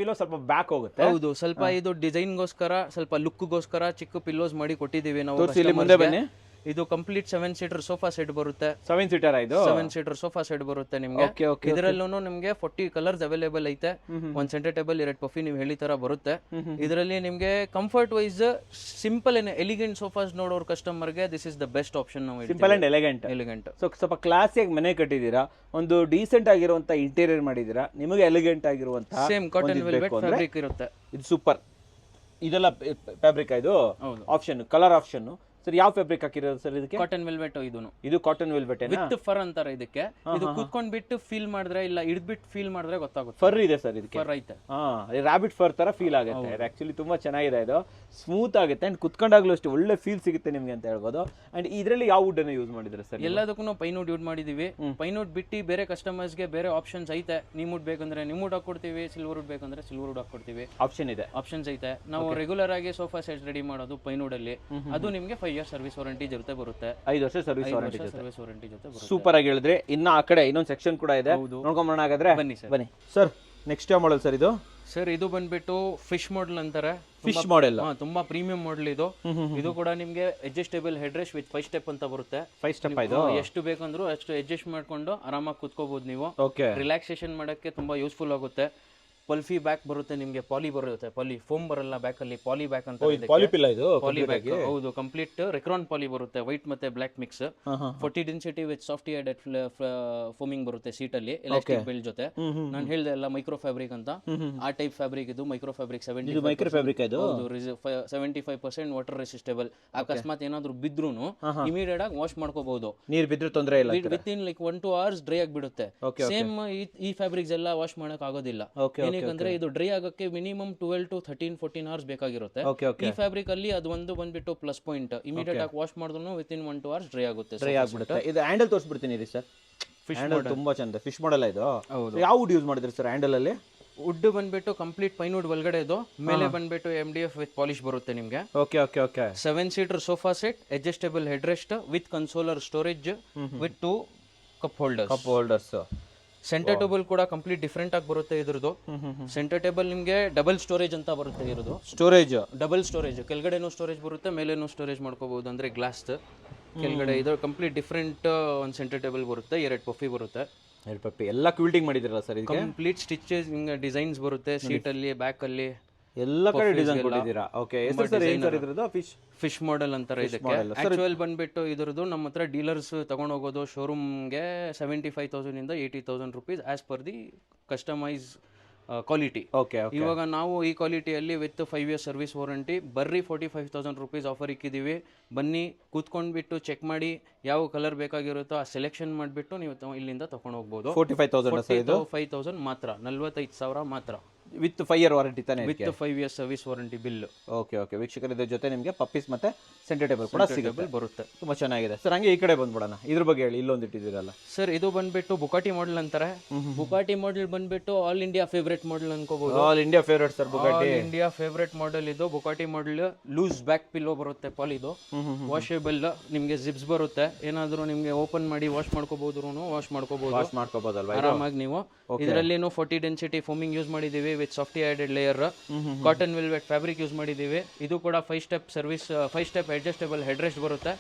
ಪಿಲ್ಲೋ ಸ್ವಲ್ಪ ಬ್ಯಾಕ್ ಹೋಗುತ್ತೆ. ಹೌದು, ಸ್ವಲ್ಪ ಇದು ಡಿಸೈನ್ಗೋಸ್ಕರ, ಸ್ವಲ್ಪ ಲುಕ್ಗೋಸ್ಕರ ಚಿಕ್ಕ ಪಿಲ್ಲೋಸ್ ಮಾಡಿ ಕೊಟ್ಟಿದ್ದೀವಿ ನಾವು. ಇದು ಕಂಪ್ಲೀಟ್ 7 ಸೀಟರ್ ಸೋಫಾ ಸೆಟ್ ಬರುತ್ತೆ. 7 ಸೀಟರ್ ಇದು 7 ಸೀಟರ್ ಸೋಫಾ ಸೆಟ್ ಬರುತ್ತೆ ನಿಮ್ಗೆ. ಇದರಲ್ಲೂ ನಿಮ್ಗೆ 40 ಕಲರ್ಸ್ ಅವೈಲೇಬಲ್ ಐತೆ. 1 ಸೆಂಟರ್ ಟೇಬಲ್, 2 ಪಫಿ ನೀವು ಹೇಳಿ ತರ ಬರುತ್ತೆ. ಇದರಲ್ಲಿ ನಿಮ್ಗೆ comfort wise simple and elegant sofas ನೋಡೋರ್ ಕಸ್ಟಮರ್ಗೆ this is the best option. ನಾವು ಸಿಂಪಲ್ ಅಂಡ್ ಎಲಿಗೆಂಟ್. ಸೊ ಸ್ವಲ್ಪ ಕ್ಲಾಸಿಯಾಗಿ ಮನೆ ಕಟ್ಟಿದ್ದೀರಾ, ಒಂದು ಡೀಸೆಂಟ್ ಆಗಿರುವಂತ ಇಂಟೀರಿಯರ್ ಮಾಡಿದ್ದೀರಾ, ನಿಮಗೆ ಎಲಿಗೆಂಟ್ ಆಗಿರುವಂತ ಸೇಮ್ ಕಾಟನ್ ವೆಲ್ವೆಟ್ ಫ್ಯಾಬ್ರಿಕ್ ಇರುತ್ತೆ. ಇದು ಸೂಪರ್. ಇದೆಲ್ಲ ಫ್ಯಾಬ್ರಿಕ್ ಇದು ಆಪ್ಷನ್, ಕಲರ್ ಆಪ್ಷನ್. ಸರ್ ಯಾವ ಫ್ಯಾಬ್ರಿಕ್ ಹಾಕಿರೋದು ಸರ್ ಇದಕ್ಕೆ? Cotton velvet. ಇದು ಕಾಟನ್ ವೆಲ್ವೆಟ್ ವಿತ್ ಫರ್ ಅಂತಾರೆ ಇದಕ್ಕೆ. ಇದು ಕೂತ್ಕೊಂಡ್ ಬಿಟ್ಟು ಫೀಲ್ ಮಾಡಿದ್ರೆ ಇಲ್ಲ ಹಿಡಿದ್ಬಿಟ್ಟು ಫೀಲ್ ಮಾಡಿದ್ರೆ ಗೊತ್ತಾಗುತ್ತೆ. ಫರ್ ಇದೆ ಸರ್ ಇದಕ್ಕೆ. ಫರ್ ಐತೆ. ರಾಬಿಟ್ ಫರ್ ತರ ಫೀಲ್ ಆಗುತ್ತೆ. ಆಕ್ಚುಲಿ ತುಂಬಾ ಚೆನ್ನಾಗಿದೆ. ಇದು ಸ್ಮೂತ್ ಆಗುತ್ತೆ ಅಂಡ್ ಕುತ್ಕೊಂಡಾಗ್ಲೂ ಅಷ್ಟು ಒಳ್ಳೆ ಫೀಲ್ ಸಿಗುತ್ತೆ ನಿಮ್ಗೆ ಅಂತ ಹೇಳ್ಬೋದು. ಅಂಡ್ ಇದರಲ್ಲಿ ಯಾವ ವುಡ್ ಅನ್ನು ಯೂಸ್ ಮಾಡಿದ್ರೆ ಸರ್? ಎಲ್ಲದಕ್ಕೂ ಪೈನ್ವುಡ್ ಯೂಸ್ ಮಾಡಿದೀವಿ. ಪೈನ್ವುಡ್ ಬಿಟ್ಟು ಬೇರೆ ಕಸ್ಟಮರ್ಸ್ ಗೆ ಬೇರೆ ಆಪ್ಷನ್ಸ್ ಐತೆ. ನಿಮ್ ವುಡ್ ಬೇಕಂದ್ರೆ ನಿಮ್ ವುಡ್ ಹಾಕೊಡ್ತೀವಿ, ಸಿಲ್ವರ್ ವುಡ್ ಬೇಕಂದ್ರೆ ಸಿಲ್ವರ್ ವುಡ್ ಹಾಕೊಡ್ತೀವಿ. ಆಪ್ಷನ್ಸ್ ಐತೆ. ನಾವು ರೆಗ್ಯುಲರ್ ಆಗಿ ಸೋಫಾ ಸೆಟ್ ರೆಡಿ ಮಾಡೋದು ಪೈನ್ವುಡ್ ಅಲ್ಲಿ. ಅದು ನಿಮ್ಗೆ 5 ಇಯರ್ಸ್ ಸರ್ವಿಸ್ ವಾರಂಟಿ ಜೊತೆ ಬರುತ್ತೆ. 5 ವರ್ಷ ಸರ್ವಿಸ್ ವಾರಂಟಿ ಜೊತೆ ಬರುತ್ತೆ. ಸೂಪರ್ ಆಗಿ ಹೇಳಿದ್ರೆ. ಇನ್ನ ಆ ಕಡೆ ಇನ್ನೊಂದು ಸೆಕ್ಷನ್ ಕೂಡ ಇದೆ, ನೋಡ್ಕೊಂಬರೋಣ ಹಾಗಾದ್ರೆ. ಬನ್ನಿ ಸರ್. ನೆಕ್ಸ್ಟ್ ಯಾವ ಮಾಡೆಲ್ ಸರ್ ಇದು? ಸರ್ ಇದು ಬಂದ್ಬಿಟ್ಟು ಫಿಶ್ ಮಾಡೆಲ್ ಅಂತಾರೆ. ಫಿಶ್ ಮಾಡೆಲ್ ತುಂಬಾ ಪ್ರೀಮಿಯಂ ಮಾಡೆಲ್ ಇದು. ಇದು ಕೂಡ ನಿಮ್ಗೆ adjustable head rest with 5 step ಅಂತ ಬರುತ್ತೆ. 5 ಸ್ಟೆಪ್ ಇದು. ಎಷ್ಟು ಬೇಕಂದ್ರೂ ಅಷ್ಟು ಅಡ್ಜಸ್ಟ್ ಮಾಡ್ಕೊಂಡು ಆರಾಮಾಗಿ ಕುತ್ಕೋಬಹುದು ನೀವು. ಓಕೆ. ರಿಲ್ಯಾಕ್ಸೇಷನ್ ಮಾಡಕ್ಕೆ ತುಂಬಾ ಯೂಸ್ಫುಲ್ ಆಗುತ್ತೆ. ಪಲ್ಫಿ ಬ್ಯಾಕ್ ಬರುತ್ತೆ ನಿಮ್ಗೆ, ಪಾಲಿ ಬರುತ್ತೆ. ಪಾಲಿ ಫೋಮ್ ಬರಲ್ಲ ಬ್ಯಾಕ್ ಅಲ್ಲಿ, ಪಾಲಿ ಬ್ಯಾಕ್ ಅಂತ. ಪಾಲಿ ಬ್ಯಾಕ್ ಹೌದು, ಕಂಪ್ಲೀಟ್ ರೆಕ್ರಾನ್ ಪಾಲಿ ಬರುತ್ತೆ, ವೈಟ್ ಮತ್ತೆ black mix. 40 density with soft added foaming ಬರುತ್ತೆ ಸೀಟ್ ಅಲ್ಲಿ, ಎಲಾಸ್ಟಿಕ್ ಬೆಲ್ಟ್ ಜೊತೆ. ನಾನು ಹೇಳ್ದೆ ಅಲ್ಲ ಮೈಕ್ರೋ ಫ್ಯಾಬ್ರಿಕ್ ಅಂತ, ಆ ಟೈಪ್ ಫ್ಯಾಬ್ರಿಕ್ ಇದು. Micro fabric 75% water resistible. ಅಕಸ್ಮಾತ್ ಏನಾದ್ರು ಬಿದ್ರು ಇಮಿಡಿಯೇಟ್ ಆಗಿ ವಾಶ್ ಮಾಡ್ಕೋಬಹುದು. ನೀರ್ ಬಿದ್ರೆ ತೊಂದರೆ ಇಲ್ಲ. With in like 1-2 hours dry ಆಗಿಬಿಡುತ್ತೆ. ಸೇಮ್ ಈ ಫ್ಯಾಬ್ರಿಕ್ಸ್ ಎಲ್ಲ ವಾಶ್ ಮಾಡಕ್ ಆಗೋದಿಲ್ಲ. ಯಾಕಂದ್ರೆ ಇದು ಡ್ರೈ ಆಗಕ್ಕೆ ಮಿನಿಮಮ್ 12 to 13-14 hours ಬೇಕಾಗಿರುತ್ತೆ. ಈ ಫ್ಯಾಬ್ರಿಕ್ ಅಲ್ಲಿ ಅದು ಒಂದು ಬಂದ್ಬಿಟ್ಟು ಪ್ಲಸ್ ಪಾಯಿಂಟ್. ಇಮಿಡಿಯೇಟ್ ಆಗಿ ವಾಶ್ ಮಾಡಿದ್ರು ವಿತ್ ಇನ್ 1-2 hours ಡ್ರೈ ಆಗುತ್ತೆ. ಇದು ಹ್ಯಾಂಡಲ್ ತೋರಿಸ್ಬಿಡ್ತೀನಿ ರೀ ಸರ್. ಫಿಶ್ ಮಾಡೆಲ್ ತುಂಬಾ ಚಂದ. ಫಿಶ್ ಮಾಡೆಲ್ ಇದು. ಯಾವ ವುಡ್ ಯೂಸ್ ಮಾಡಿದ್ರಿ ಸರ್ ಹ್ಯಾಂಡಲ್ ಅಲ್ಲಿ? ವುಡ್ ಬಂದ್ಬಿಟ್ಟು ಕಂಪ್ಲೀಟ್ ಪೈನ್ವುಡ್ ಒಳಗಡೆ ಇದು. ಮೇಲೆ ಬಂದ್ಬಿಟ್ಟು MDF ವಿತ್ ಪಾಲಿಶ್ ಬರುತ್ತೆ ನಿಮ್ಗೆ. 7 seater sofa set, adjustable head rest with console storage with 2 cup holders. Centre table ಕೂಡ ಕಂಪ್ಲೀಟ್ ಡಿಫ್ರೆಂಟ್ ಆಗಿ ಬರುತ್ತೆ ಇದ್ರದ್ದು. ಸೆಂಟರ್ ಟೇಬಲ್ ನಿಮ್ಗೆ ಡಬಲ್ ಸ್ಟೋರೇಜ್ ಅಂತ ಬರುತ್ತೆ ಇರೋದು. ಡಬಲ್ ಸ್ಟೋರೇಜ್, ಕೆಳಗಡೆನೂ ಸ್ಟೋರೇಜ್ ಬರುತ್ತೆ, ಮೇಲೇನೂ ಸ್ಟೋರೇಜ್ ಮಾಡ್ಕೋಬಹುದು. ಅಂದ್ರೆ ಗ್ಲಾಸ್ ಕೆಳಗಡೆ ಇದು ಕಂಪ್ಲೀಟ್ ಡಿಫ್ರೆಂಟ್. ಒಂದು ಸೆಂಟರ್ ಟೇಬಲ್ ಬರುತ್ತೆ, 2 ಪಫಿ ಬರುತ್ತೆ. 2 ಪಫಿ ಎಲ್ಲ ಕ್ವಿಲ್ಟಿಂಗ್ ಮಾಡಿದಿರಲ್ಲ ಸರ್? ಕಂಪ್ಲೀಟ್ ಸ್ಟಿಚಸ್ ನಿಮ್ಗೆ ಡಿಸೈನ್ಸ್ ಬರುತ್ತೆ ಸೀಟ್ ಅಲ್ಲಿ, ಬ್ಯಾಕ್ ಅಲ್ಲಿ ಎಲ್ಲ ಕಡೆ ಡಿಸೈನ್ ಕೊಟ್ಟಿದ್ದೀರಾ. ಓಕೆ, ಹೆಸರು ಸರ್ ಏನು ಸರ್ ಇದ್ರದ್ದು? ಫಿಶ್ ಮಾಡೆಲ್ ಅಂತಾರೆ ಇದಕ್ಕೆ. ಆಕ್ಚುಯಲ್ ಬಂದ್ಬಿಟ್ಟು ಇದ್ರದ್ದು ನಮ್ಮ ಹತ್ರ ಡೀಲರ್ಸ್ ತಗೊಂಡು ಹೋಗೋದು ಶೋರೂಮ್ಗೆ 75,000 ಇಂದ 80,000 rupees as per the customise quality. Okay, ಇವಾಗ ನಾವು ಈ ಕ್ವಾಲಿಟಿಯಲ್ಲಿ ವಿತ್ 5 years ಸರ್ವಿಸ್ ವಾರಂಟಿ ಬರ್ರಿ 45,000 ರುಪೀಸ್ ಆಫರ್ ಇಕ್ಕಿದ್ದೀವಿ. ಬನ್ನಿ ಕೂತ್ಕೊಂಡ್ಬಿಟ್ಟು ಚೆಕ್ ಮಾಡಿ ಯಾವ ಕಲರ್ ಬೇಕಾಗಿರುತ್ತೋ ಆ ಸೆಲೆಕ್ಷನ್ ಮಾಡಿಬಿಟ್ಟು ನೀವು ಇಲ್ಲಿಂದ ತಗೊಂಡು ಹೋಗ್ಬೋದು. 45,000 ಮಾತ್ರ, 45,000 ಮಾತ್ರ ವಿತ್ 5 year ವಾರಂಟಿ ತಾನೆ? With 5 years service warranty bill. Okay okay ವೀಕ್ಷಕರ, ಇದ್ರ ಜೊತೆ ನಿಮಗೆ ಪಪ್ಪೀಸ್ ಮತ್ತೆ ಸೆಂಟರ್ ಟೇಬಲ್ ಕೂಡ ಸಿಗುತ್ತೆ, ಬರುತ್ತೆ. ತುಂಬಾ ಚೆನ್ನಾಗಿದೆ ಸರ್. ಹಂಗೆ ಈ ಕಡೆ ಬಂದ್ಬಿಡೋಣ, ಇದ್ರ ಬಗ್ಗೆ ಹೇಳಿ. ಇಲ್ಲೊಂದು ಇಟ್ಟಿದ್ದೀರಲ್ಲ ಸರ್, ಇದು ಬಂದ್ಬಿಟ್ಟು ಬುಕಾಟಿ ಮಾಡೆಲ್ ಅಂತಾರೆ. ಬುಕಾಟಿ ಮಾಡೆಲ್ ಬಂದ್ಬಿಟ್ಟು ಆಲ್ ಇಂಡಿಯಾ ಫೇವ್ರೇಟ್ ಮಾಡೆಲ್ ಅನ್ಕೋಬಹುದು. All India favourite sir Bugatti. India favourite model ಇದು Bugatti model. Loose back pillow ಬರುತ್ತೆ ಪಾಲ್. ಇದು ವಾಷೇಬಲ್, ನಿಮಗೆ ಜಿಪ್ಸ್ ಬರುತ್ತೆ. ಏನಾದರೂ ನಿಮಗೆ ಓಪನ್ ಮಾಡಿ ವಾಶ್ ಮಾಡ್ಕೋಬಹುದು, ವಾಶ್ ಮಾಡ್ಕೋಬಹುದಲ್ವಾ ಆರಾಮಾಗಿ ನೀವು. ಇದರಲ್ಲಿ 40 ಡೆನ್ಸಿಟಿ ಫೋಮಿಂಗ್ ಯೂಸ್ ಮಾಡಿದೀವಿ with softy added layer. Cotton velvet fabric use ಮಾಡಿದೀವಿ. ಇದು ಕೂಡ 5 step service, 5 step adjustable head rest ಬರುತ್ತೆ.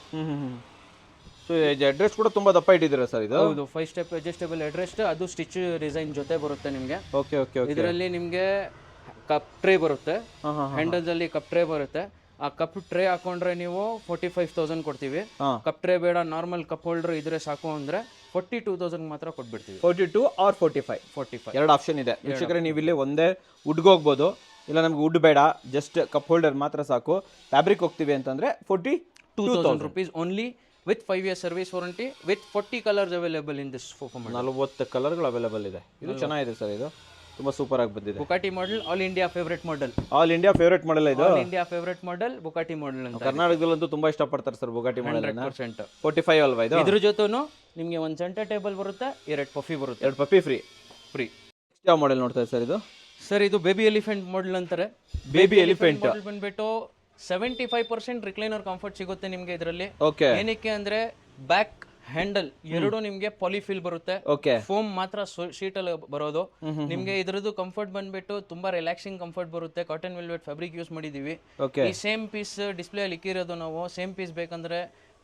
ಸೊ ಅಡ್ರೆಸ್ ಕೂಡ ತುಂಬಾ ದಪ್ಪ ಇಟ್ಟಿದ್ದೀರಾ ಸರ್ ಇದು? ಹೌದು, 5 step ಅಡ್ಜಸ್ಟಬಲ್ ಹೆಡ್ ರೆಸ್ಟ್. ಅದು ಸ್ಟಿಚ್ ಡಿಸೈನ್ ಜೊತೆ ಬರುತ್ತೆ ನಿಮಗೆ. Okay okay okay. ಇದರಲ್ಲಿ ನಿಮಗೆ ಕಪ್ ಟ್ರೇ ಬರುತ್ತೆ, ಹ್ಯಾಂಡಲ್ಸ್ ಅಲ್ಲಿ ಕಪ್ ಟ್ರೇ ಬರುತ್ತೆ. ಆ ಕಪ್ ಟ್ರೇ ಹಾಕೊಂಡ್ರೆ ನೀವು 45,000 ಕೊಡ್ತೀವಿ. ಕಪ್ ಟ್ರೇ ಬೇಡ, ನಾರ್ಮಲ್ ಕಪ್ ಹೋಲ್ಡರ್ ಇದ್ರೆ ಸಾಕು ಅಂದ್ರೆ 42,000 ಮಾತ್ರ ಕೊಟ್ಬಿಡ್ತೀವಿ. 42 or 45 ಎರಡು ಆಪ್ಷನ್ ಇದೆ ವೀಕ್ಷಕರೇ. ನೀವು ಇಲ್ಲಿ ಒಂದೇ ವುಡ್ಗೆ ಹೋಗ್ಬೋದು, ಇಲ್ಲ ನಮ್ಗೆ ವುಡ್ ಬೇಡ, ಜಸ್ಟ್ ಕಪ್ ಹೋಲ್ಡರ್ ಮಾತ್ರ ಸಾಕು, ಫ್ಯಾಬ್ರಿಕ್ ಹೋಗ್ತೀವಿ ಅಂತಂದ್ರೆ 42,000 rupees only with 5 years service warranty with 40 colours available in this sofa model. 40 ಕಲರ್ಗಳು ಅವೈಲೇಬಲ್ ಇದೆ. ಇದು ಚೆನ್ನಾಗಿದೆ ಸರ್, ಇದು ತುಂಬಾ ಸೂಪರ್ ಆಗಿ ಬಂದಿದೆ. Bugatti model all India favourite model. All India favourite model ಇದು. All India favourite model Bugatti model ಅಂತ. ಕರ್ನಾಟಕದಲ್ಲಂತೂ ತುಂಬಾ ಇಷ್ಟಪಡ್ತಾರೆ ಸರ್ ಬುಕಾಟಿ ಮಾಡೆಲ್. 100% 45 ಅಲ್ವಾ ಇದು? ಇದ್ರ ಜೊತೆನು ನಿಮಗೆ ಒಂದು ಸೆಂಟರ್ ಟೇಬಲ್ ಬರುತ್ತೆ, 2 ಪಫಿ ಬರುತ್ತೆ. 2 ಪಫಿ ಫ್ರೀ. ಯಾವ ಮಾಡೆಲ್ ನೋಡ್ತಾ ಇದ್ದೀರಾ ಸರ್ ಇದು? ಸರ್ ಇದು ಬೇಬಿ ಎಲಿಫೆಂಟ್ ಮಾಡೆಲ್ ಅಂತಾರೆ. ಬೇಬಿ ಎಲಿಫೆಂಟ್ ಮಾಡೆಲ್ ಬಂದ್ಬಿಟ್ಟು 75% ರಿಕ್ಲೈನರ್ ಕಂಫರ್ಟ್ ಸಿಗುತ್ತೆ ನಿಮಗೆ ಇದರಲ್ಲಿ. ಓಕೆ. ಏನಕ್ಕೆ ಅಂದ್ರೆ ಬ್ಯಾಕ್ ಹ್ಯಾಂಡಲ್ ಎರಡು ನಿಮ್ಗೆ ಪಾಲಿಫಿಲ್ ಬರುತ್ತೆ. ಫೋಮ್ ಮಾತ್ರ ಶೀಟ್ ಅಲ್ಲಿ ಬರೋದು. ನಿಮ್ಗೆ ಇದ್ರದ್ದು ಕಂಫರ್ಟ್ ಬಂದ್ಬಿಟ್ಟು ತುಂಬಾ ರಿಲ್ಯಾಕ್ಸಿಂಗ್ ಕಂಫರ್ಟ್ ಬರುತ್ತೆ. ಕಾಟನ್ ವೆಲ್ವೆಟ್ ಫ್ಯಾಬ್ರಿಕ್ ಯೂಸ್ ಮಾಡಿದೀವಿ. ಈ ಸೇಮ್ ಪೀಸ್ ಡಿಸ್ಪ್ಲೇ ಅಲ್ಲಿ ಇಕ್ಕಿರೋದು ನಾವು. ಸೇಮ್ ಪೀಸ್ ಬೇಕಂದ್ರೆ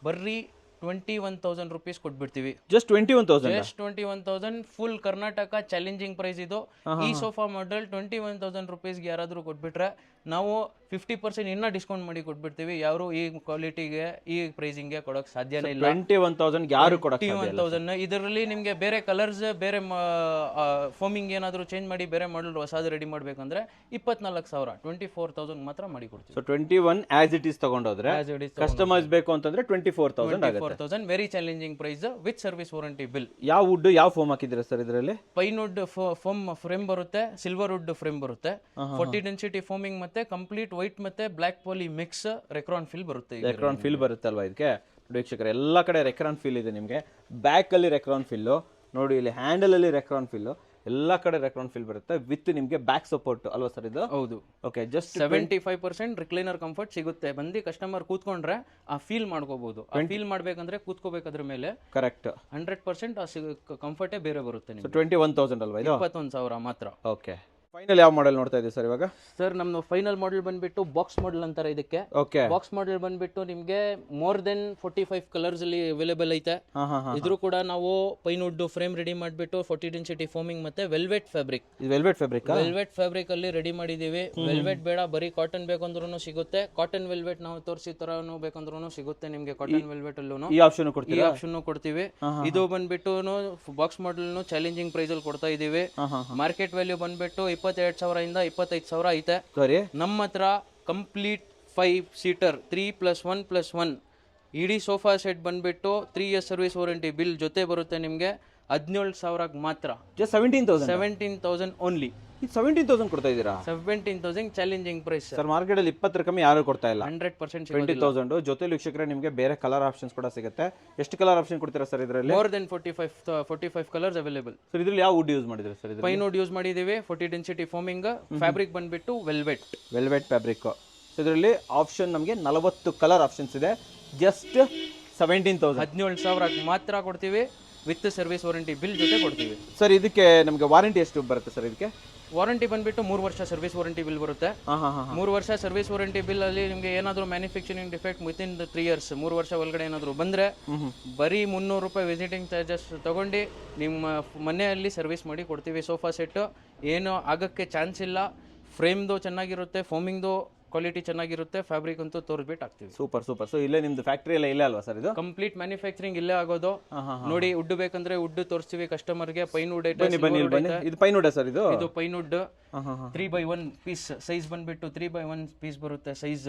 ಬರ್ರಿ 21,000 ರುಪೀಸ್ ಕೊಟ್ಬಿಡ್ತೀವಿ. Just 21,000 full Karnataka challenging price ಇದು. ಈ ಸೋಫಾ ಮಾಡೆಲ್ 21,000 ರುಪೀಸ್ಗೆ ಯಾರಾದ್ರೂ ಕೊಟ್ಬಿಟ್ರೆ ನಾವು 50% ಇನ್ನ ಡಿಸ್ಕೌಂಟ್ ಮಾಡಿ ಕೊಟ್ಬಿಡ್ತೀವಿ. ಯಾರು ಈ ಕ್ವಾಲಿಟಿಗೆ ಈ ಪ್ರೈಸಿಂಗ್ಗೆ ಕೊಡೋಕೆ ಸಾಧ್ಯನೇ ಇಲ್ಲ. 21,000 ಯಾರು ಕೊಡೋಕೆ ಸಾಧ್ಯ ಇಲ್ಲ. 21,000 ಇದರಲ್ಲಿ ನಿಮಗೆ ಬೇರೆ ಕಲರ್ಸ್, ಬೇರೆ ಫೋಮಿಂಗ್ ಏನಾದರೂ ಚೇಂಜ್ ಮಾಡಿ ಬೇರೆ ಮಾಡೆಲ್ ಹೊಸದು ರೆಡಿ ಮಾಡಬೇಕಂದ್ರೆ 24,000 24,000 ಮಾತ್ರ ಮಾಡಿ ಕೊಡ್ತೀವಿ. ಸೊ 21 ಆಸ್ ಇಟ್ ಈಸ್ ತಗೊಂಡೋದ್ರೆ, ಕಸ್ಟಮೈಸ್ ಬೇಕು ಅಂತಂದ್ರೆ 24,000 ಆಗುತ್ತೆ. Very challenging price with service warranty bill. ಯಾವ ವುಡ್, ಯಾವ ಫೋಮ್ ಹಾಕಿದ್ದೀರಾ ಸರ್ ಇದರಲ್ಲಿ? ಪೈನ್ ವುಡ್ ಫೋಮ್ ಫ್ರೇಮ್ ಬರುತ್ತೆ, ಸಿಲ್ವರ್ ವುಡ್ ಫ್ರೇಮ್ ಬರುತ್ತೆ, 40 ಡೆನ್ಸಿಟಿ ಫೋಮಿಂಗ್ ಮತ್ತೆ ಕಂಪ್ಲೀಟ್ ವೈಟ್ ಮತ್ತೆ black poly mix Recron fill ಬರುತ್ತೆ. ರೆಕ್ರಾನ್ ಫಿಲ್ ಬರುತ್ತೆ ಅಲ್ವಾ ಇದಕ್ಕೆ? ನೋಡಿ ವೀಕ್ಷಕರೇ, ಎಲ್ಲ ಕಡೆ ರೆಕ್ರಾನ್ ಫಿಲ್ ಇದೆ ನಿಮಗೆ. ಬ್ಯಾಕ್ ಅಲ್ಲಿ ರೆಕ್ರಾನ್ ಫಿಲ್ ನೋಡಿ, ಇಲ್ಲಿ ಹ್ಯಾಂಡಲ್ ಅಲ್ಲಿ ರೆಕ್ರಾನ್ ಫಿಲ್, ಎಲ್ಲ ಕಡೆ ರೆಕ್ರಾನ್ ಫಿಲ್ ಬರುತ್ತೆ ವಿತ್ ನಿಮಗೆ ಬ್ಯಾಕ್ ಸಪೋರ್ಟ್ ಅಲ್ವಾ ಸರ್ ಇದು? ಹೌದು. ಓಕೆ, ಜಸ್ಟ್ 75% ರಿಕ್ಲೈನರ್ ಕಂಫರ್ಟ್ ಸಿಗುತ್ತೆ. ಬಂದು ಕಸ್ಟಮರ್ ಕೂತ್ಕೊಂಡ್ರೆ ಆ ಫೀಲ್ ಮಾಡ್ಕೋಬಹುದು. ಆ ಫೀಲ್ ಮಾಡ್ಬೇಕಂದ್ರೆ ಕೂತ್ಕೋಬೇಕಾದ್ರ ಮೇಲೆ ಕರೆಕ್ಟ್ 100% ಆ ಕಂಫರ್ಟೇ ಬೇರೆ ಬರುತ್ತೆ. 21,000 ಅಲ್ವಾ ಇದು? 21,000 ಮಾತ್ರ. ಓಕೆ. ಫೈನಲ್ ಯಾವ ಮಾಡೆಲ್ ನೋಡ್ತಾ ಇದ್ದೀವಿ ಸರ್ ಇವಾಗ? ಸರ್ ನಮ್ದು ಫೈನಲ್ ಮಾಡೆಲ್ ಬಂದ್ಬಿಟ್ಟು ಬಾಕ್ಸ್ ಮಾಡೆಲ್ ಅಂತಾರೆ ಇದಕ್ಕೆ. ಓಕೆ. ಬಾಕ್ಸ್ ಮಾಡೆಲ್ ಬಂದ್ಬಿಟ್ಟು ನಿಮಗೆ ಮೋರ್ ದೆನ್ 45 ಕಲರ್ಸ್ ಅಲ್ಲಿ ಅವೈಲೇಬಲ್ ಐತೆ. ಇದ್ರೂ ಕೂಡ ನಾವು ಪೈನ್ ವುಡ್ ಫ್ರೇಮ್ ರೆಡಿ ಮಾಡಿಬಿಟ್ಟು 40 ಡೆನ್ಸಿಟಿ ಫೋಮಿಂಗ್ ಮತ್ತೆ ವೆಲ್ವೆಟ್ ಫ್ಯಾಬ್ರಿಕ್, ವೆಲ್ವೆಟ್ ಫ್ಯಾಬ್ರಿಕ್ ಅಲ್ಲಿ ರೆಡಿ ಮಾಡಿದೀವಿ. ವೆಲ್ವೆಟ್ ಬೇಡ, ಬರೀ ಕಾಟನ್ ಬೇಕಂದ್ರೂ ಸಿಗುತ್ತೆ. ಕಾಟನ್ ವೆಲ್ವೆಟ್ ನಾವು ತೋರಿಸಿ ತರನು ಬೇಕಂದ್ರೂ ಸಿಗುತ್ತೆ ನಿಮಗೆ. ಕಾಟನ್ ವೆಲ್ವೆಟ್ ಅಲ್ಲೂ ಈ ಆಪ್ಷನ್ ಕೊಡ್ತೀವಿ. ಇದು ಬಂದ್ಬಿಟ್ಟು ಬಾಕ್ಸ್ ಮಾಡೆಲ್ ಚಾಲೆಂಜಿಂಗ್ ಪ್ರೈಸ್ ಅಲ್ಲಿ ಕೊಡ್ತಾ ಇದೀವಿ. ಮಾರ್ಕೆಟ್ ವ್ಯಾಲ್ಯೂ ಬಂದ್ಬಿಟ್ಟು 22,000 ಇಂದ 25,000 ಐತೆ. ನಮ್ಮ ಹತ್ರ ಕಂಪ್ಲೀಟ್ 5 ಸೀಟರ್ 3+1+1 ಇಡೀ ಸೋಫಾ ಸೆಟ್ ಬಂದ್ಬಿಟ್ಟು 3 years ಸರ್ವಿಸ್ ವಾರಂಟಿ ಬಿಲ್ ಜೊತೆ ಬರುತ್ತೆ ನಿಮಗೆ 17,000 ಮಾತ್ರ. Just 17,000 only. 17,000 ಕೊಡ್ತಾ ಇದ್ದೀರಾ? 17,000 ಚಾಲೆಂಜಿಂಗ್ ಪ್ರೈಸ್ ಸರ್. ಮಾರ್ಕೆಟ್ ಅಲ್ಲಿ 20 ಕಮ್ಮಿ ಯಾರು ಕೊಡ್ತಾ ಇಲ್ಲ. 100% 20,000 ಜೊತೆ ವೀಕ್ಷಕರೇ ನಿಮಗೆ ಬೇರೆ ಕಲರ್ ಆಪ್ಷನ್ಸ್ ಕೂಡ ಸಿಗುತ್ತೆ. ಎಷ್ಟು ಕಲರ್ ಆಪ್ಷನ್ ಕೊಡ್ತೀರಾ ಸರ್ ಇದರಲ್ಲಿ? More than 45 colours available. Sir ಇದ್ರಲ್ಲಿ ಯಾವ ವುಡ್ ಯೂಸ್ ಮಾಡಿದ್ರೆ ಸರ್? ಪೈನ್ ವುಡ್ ಯೂಸ್ ಮಾಡಿದೀವಿ. 40 ಡೆನ್ಸಿಟಿ ಫೋಮಿಂಗ್, ಫ್ಯಾಬ್ರಿಕ್ ಬಂದ್ಬಿಟ್ಟು ವೆಲ್ವೆಟ್ ಫ್ಯಾಬ್ರಿಕ್. ಸೊ ಇದರಲ್ಲಿ ಆಪ್ಷನ್ ನಮಗೆ 40 ಕಲರ್ ಆಪ್ಷನ್ಸ್ ಇದೆ. ಜಸ್ಟ್ 17,000 ಮಾತ್ರ ಕೊಡ್ತೀವಿ ವಿತ್ ಸರ್ವಿಸ್ ವಾರಂಟಿ ಬಿಲ್ ಜೊತೆ ಕೊಡ್ತೀವಿ. ಸರ್ ಇದಕ್ಕೆ ನಮಗೆ ವಾರಂಟಿ ಎಷ್ಟು ಬರುತ್ತೆ ಸರ್? ಇದಕ್ಕೆ ವಾರಂಟಿ ಬಂದ್ಬಿಟ್ಟು 3 ವರ್ಷ ಸರ್ವಿಸ್ ವಾರಂಟಿ ಬಿಲ್ ಬರುತ್ತೆ. 3 ವರ್ಷ ಸರ್ವಿಸ್ ವಾರಂಟಿ ಬಿಲ್ ಅಲ್ಲಿ ನಿಮಗೆ ಏನಾದರೂ ಮ್ಯಾನುಫ್ಯಾಕ್ಚರಿಂಗ್ ಡಿಫೆಕ್ಟ್ ವಿತಿನ್ 3 years 3 ವರ್ಷ ಒಳಗಡೆ ಏನಾದರೂ ಬಂದ್ರೆ ಬರೀ 300 ರೂಪಾಯಿ ವಿಸಿಟಿಂಗ್ ಚಾರ್ಜಸ್ ತಗೊಂಡು ನಿಮ್ಮ ಮನೆಯಲ್ಲಿ ಸರ್ವಿಸ್ ಮಾಡಿ ಕೊಡ್ತೀವಿ. ಸೋಫಾ ಸೆಟ್ ಏನು ಆಗಕ್ಕೆ ಚಾನ್ಸ್ ಇಲ್ಲ. ಫ್ರೇಮ್ದು ಚೆನ್ನಾಗಿರುತ್ತೆ, ಫೋಮಿಂಗ್ದು ಕ್ವಾಲಿಟಿ ಚೆನ್ನಾಗಿರುತ್ತೆ, ಫ್ಯಾಬ್ರಿಕ್ ಅಂತೂ ತೋರಿಸ್ಬಿಟ್ಟು ಹಾಕ್ತೀವಿ. Super super. ಸೊ ಇಲ್ಲೇ ನಿಮ್ದು ಫ್ಯಾಕ್ಟ್ರಿ ಎಲ್ಲ ಇಲ್ಲೇ ಅಲ್ವಾ ಸರ್ ಇದು? ಕಂಪ್ಲೀಟ್ ಮ್ಯಾನುಫ್ಯಾಕ್ಚರಿಂಗ್ ಇಲ್ಲೇ ಆಗೋದು. ನೋಡಿ ವುಡ್ ಬೇಕಂದ್ರೆ ವುಡ್ ತೋರಿಸ್ತೀವಿ ಕಸ್ಟಮರ್ಗೆ. ಪೈನ್ ವುಡ್ ಐತೆ, ಇದು ಪೈನ್ ವುಡ್ ಸರ್ ಇದು? ಇದು pine wood 3x1 piece size ಬಂದ್ಬಿಟ್ಟು 3x1 ಪೀಸ್ ಬರುತ್ತೆ ಸೈಜ್.